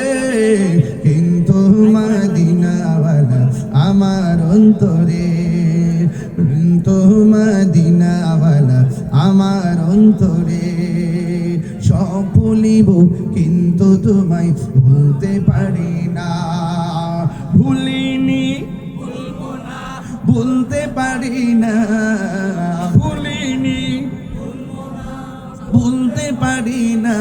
কিন্তু মদিনাওয়ালা আমার অন্তরে কিন্তু মদিনাওয়ালা আমার অন্তরে সব ভুলিব কিন্তু তোমায় ভুলতে পারি না ভুলিনি ভুলতে পারি না ভুলিনি ভুলতে পারি না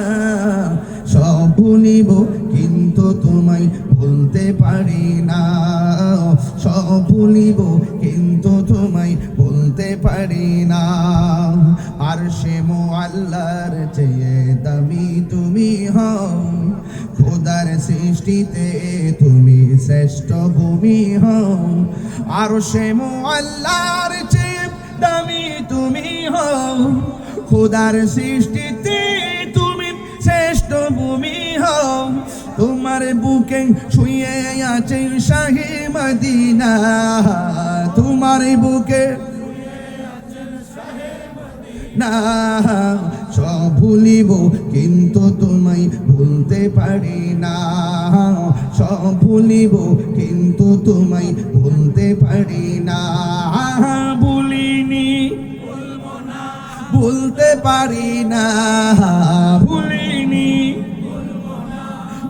সব ভুলিব কিন্তু তোমায় ভুলতে পারি না সব ভুলিব কিন্তু তোমায় ভুলতে পারি না আর সে মুআল্লার চেয়ে দামি তুমি হও খোদার সৃষ্টিতে তুমি শ্রেষ্ঠ ভূমি হও আর সে মুআল্লার চেয়ে দামি তুমি হও খোদার সৃষ্টিতে তুমি শ্রেষ্ঠ ভূমি হও তোমার বুকে শুয়ে আছে শাহে মদিনা তোমার বুকে না সব ভুলিব কিন্তু তোমায় ভুলতে পারি না সব ভুলিব কিন্তু তোমায় ভুলতে পারি না ভুলিনি ভুলতে পারি না ভুলিনি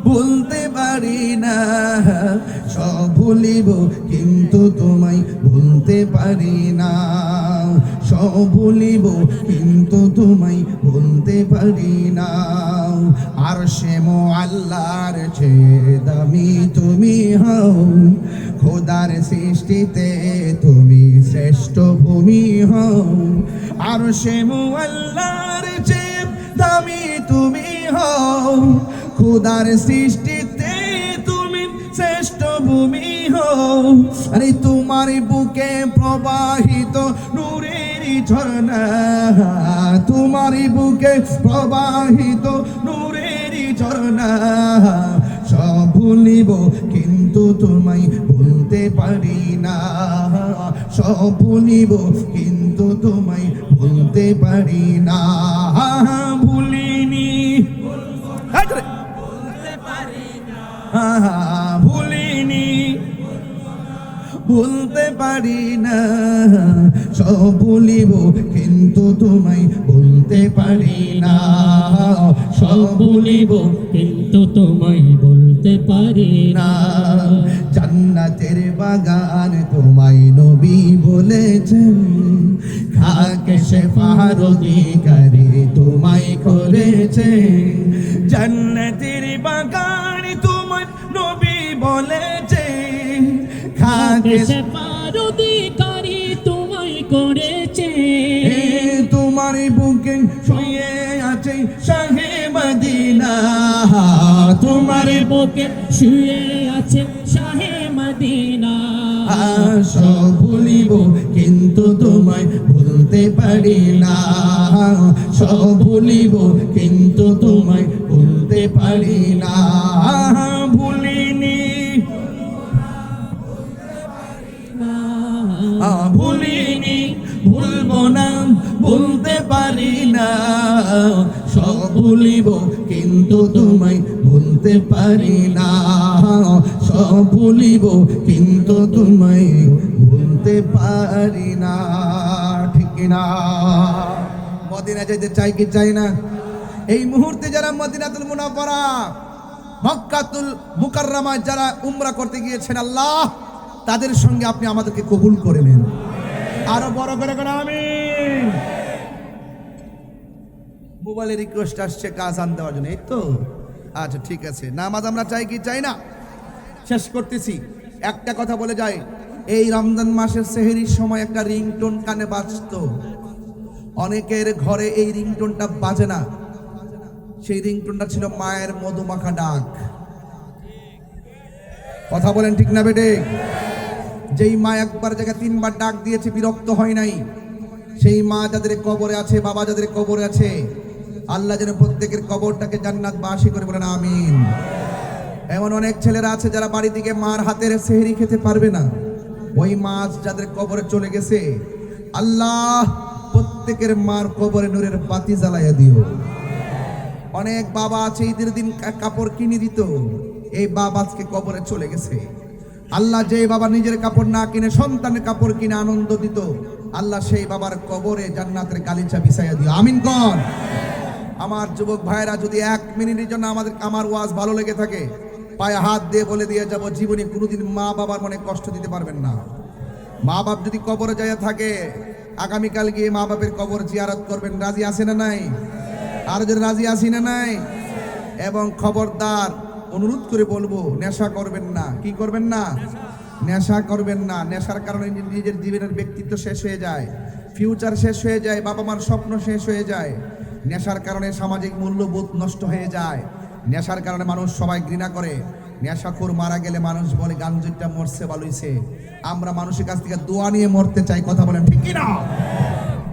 ভুলতে পারি না সব ভুলিব কিন্তু তোমায় ভুলতে পারি না সব ভুলিব কিন্তু তোমায় ভুলতে পারি না আর সে মুআল্লার চেয়ে দামি তুমি হও খোদার সৃষ্টিতে তুমি শ্রেষ্ঠ ভূমি হও আর সে মুআল্লার চেয়ে দামি তুমি হও খোদার সৃষ্টিতে তুমি শ্রেষ্ঠ ভূমি হও আরে তোমার বুকে প্রবাহিত নূরের ঝর্ণা তোমার বুকে প্রবাহিত নূরের ঝর্ণা সব ভুলিব কিন্তু তোমায় ভুলতে পারি না সব ভুলিব কিন্তু তোমায় ভুলতে পারি না ভুলিনি ভুলিনি, ভুলতে পারি না, সব ভুলিব কিন্তু তোমায় ভুলতে পারি না, সব ভুলিব কিন্তু তোমায় বলতে পারি না। না। জান্নাতের বাগান তোমায় নবী বলেছেন, খাকে শেফার অধিকারী তোমায় করেছেন। জান্নাতের বাগান তোমায় নবী বলেছেন, খাকে সেবার অধিকারী তোমায় করেছে। তোমার বুকে শুয়ে আছে শাহে মদিনা, তোমার বুকে শুয়ে আছে শাহে মদিনা। সব ভুলিব কিন্তু তোমায় ভুলতে পারি না, সব ভুলিব কিন্তু তোমায় ভুলতে পারি না। ভুলিনি, ভুলিনি, ভুলবো না, ভুলতে পারি না, সব ভুলিব কিন্তু তোমায় ভুলতে পারি না, সব ভুলিব কিন্তু তোমায় ভুলতে পারি না। ঠিক না? মদিনা যেতে চাই কি চাই না? এই মুহূর্তে যারা মদিনাতুল মুনাওয়ারা মক্কাতুল মুকাররমা যারা উমরা করতে গিয়েছেন, আল্লাহ তাদের সঙ্গে আপনি আমাদেরকে কবুল করে নেন। আরো বড় করে করে আমিন। মোবাইলে রিকোয়েস্ট আসছে কাজ আন দেওয়ার জন্য, এই তো আচ্ছা ঠিক আছে। নামাজ আমরা চাই কি চাই না? শেষ করতেছি, একটা কথা বলে যাই, এই রমজান মাসের সেহরির সময় একটা রিংটোন কানে বাজতো, অনেকের ঘরে এই রিংটোনটা বাজে না। সেই রিংটোনটা ছিল মায়ের মধুমাখা ডাক। কথা বলেন ঠিক না বেটে? যেই মা একবার জায়গায় তিনবার ডাক দিয়েছে, বিরক্ত হয় নাই, সেই মা যাদের কবরে আছে, বাবা যাদের কবরে আছে, আল্লাহ যেন প্রত্যেকের কবরটাকে জান্নাত বাসী করে, বলেন আমিন। এমন অনেক ছেলেরা আছে যারা বাড়ি থেকে মার হাতের সেহরি খেতে পারবে না, ওই মাছ যাদের কবরে চলে গেছে, আল্লাহ প্রত্যেকের মার কবরে নূরের বাতি জ্বালাইয়া দিও। অনেক বাবা আছে ঈদের দিন কাপড় কিনে দিত, এই বাবা আজকে কবরে চলে গেছে। আল্লাহ যে বাবা নিজের কাপড় না কিনে সন্তানের কাপড় কিনে আনন্দ দিত, আল্লাহ সেই বাবার কবরে জান্নাতের গালিচা বিছাইয়া দিও, আমিন কোন। আমার যুবক ভাইরা, যদি 1 মিনিটের জন্য আমার ওয়াজ ভালো লেগে থাকে, পায়ে হাত দিয়ে বলে দিয়ে যাব, জীবনে কোনোদিন মা বাবার মনে কষ্ট দিতে পারবেন না। মা বাপ যদি কবরে যাইয়া থাকে, আগামীকাল গিয়ে মা বাপের কবর জিয়ারত করবেন। রাজি আছে না নাই? আর যদি রাজি আছি না নাই? এবং খবরদার অনুরোধ করে বলবো, নেশা করবেন না। কি করবেন না? নেশা করবেন না। নেশার কারণে নিজের জীবনের ব্যক্তিত্ব শেষ হয়ে যায়, ফিউচার শেষ হয়ে যায়, বাবা মার স্বপ্ন শেষ হয়ে যায়। নেশার কারণে সামাজিক মূল্যবোধ নষ্ট হয়ে যায়। নেশার কারণে মানুষ সবাই ঘৃণা করে। নেশাখোর মারা গেলে মানুষ বলে গাঞ্জুরটা মরছে বালুইছে। আমরা মানুষের কাছ থেকে দোয়া নিয়ে মরতে চাই। কথা বলেন ঠিক কি না?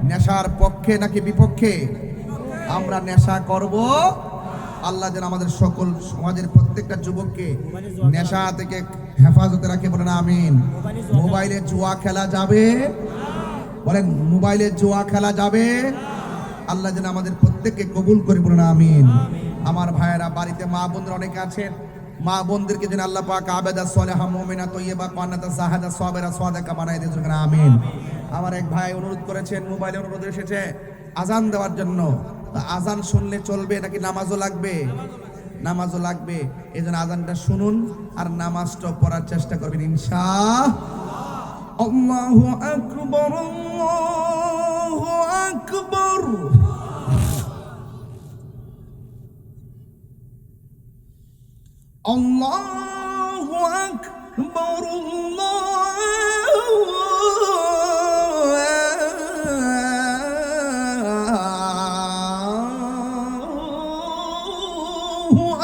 নেশার পক্ষে নাকি বিপক্ষে? আমরা নেশা করব। আল্লাহ যেন আমাদের সকল সমাজের প্রত্যেকটা যুবককে নেশা থেকে হেফাজতে রাখে, বলেন আমিন। মোবাইলে জুয়া খেলা যাবে? বলেন মোবাইলে জুয়া খেলা যাবে? আল্লাহ যেন আমাদের প্রত্যেককে কবুল করে, বলেন আমিন। আমার ভাইয়েরা, বাড়িতে মা বোনরা অনেকে আছেন, মা বোনদেরকে যেন আল্লাহ পাক আবেদা সালেহা মুমিনা তয়্যিবা কানাতা সাহাদা সাবিরা সাদিকা বানায় দিয়েছেন, আমিন। আমার এক ভাই অনুরোধ করেছেন, মোবাইলে অনুরোধ এসেছে আজান দেওয়ার জন্য। আজান শুনলে চলবে নাকি নামাজও লাগবে? নামাজও লাগবে। এই জন্য আজানটা শুনুন আর নামাজটা পড়ার চেষ্টা করবেন ইনশাআল্লাহ। আল্লাহু আকবার, আল্লাহু আকবার। আল্লাহু আকবার, আল্লাহু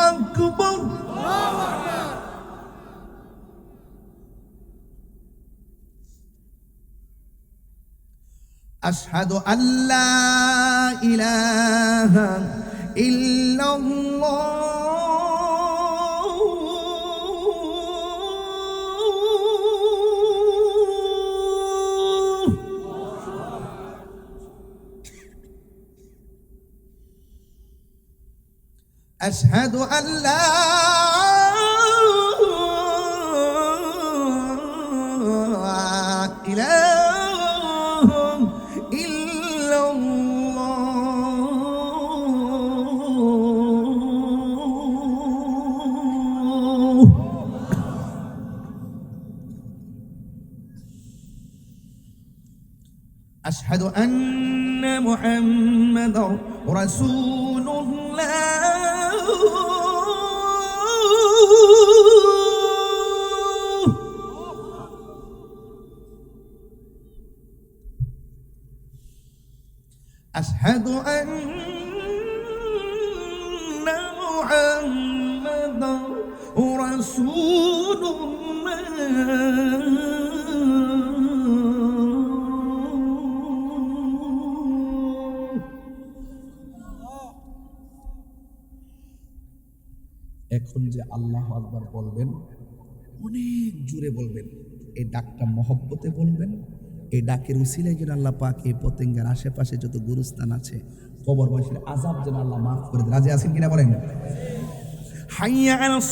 আকবার। আশহাদু আল্লা ইলাহা ইল্লাল্লাহ أشهد أن لا আশহাদু আন্না মুহাম্মাদার রাসূলুল্লাহ আশহাদু আন্না মুহাম্মাদার এখন যে আল্লাহু আকবার বলবেন অনেক জোরে বলবেন, এই ডাকটা মহব্বতে বলবেন। এই ডাকের উসিলায় যেন আল্লাহ পাক এই পতেঙ্গার আশেপাশে যত গুরুস্থান আছে কবরবাসীর আযাব যেন আল্লাহ মাফ করে দেন। রাজি আছেন কিনা বলেন? হাইয়া আলাস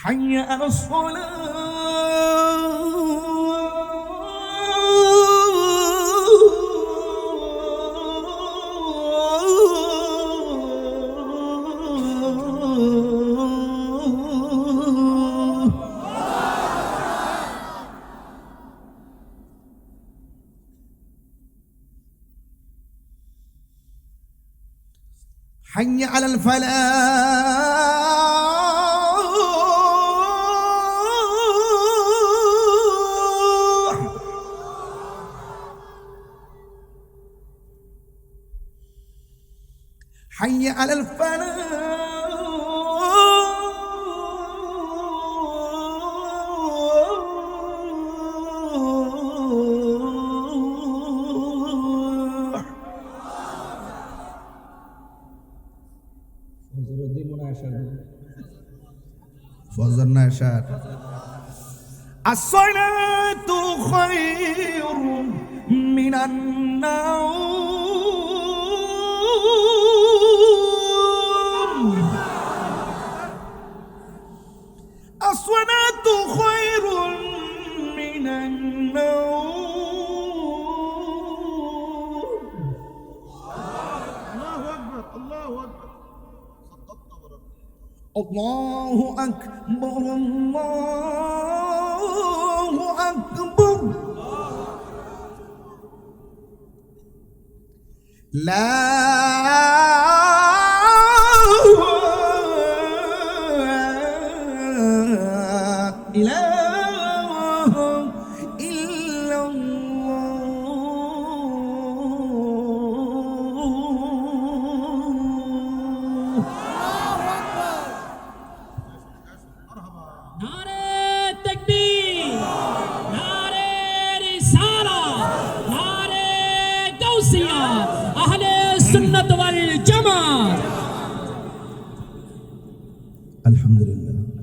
حي على حي على الفلاح حي على الفلاح فجر نشاط الصلاة خير من النوم الصلاة خير من النوم الله أكبر الله أكبر الله أكبر الله أكبر لا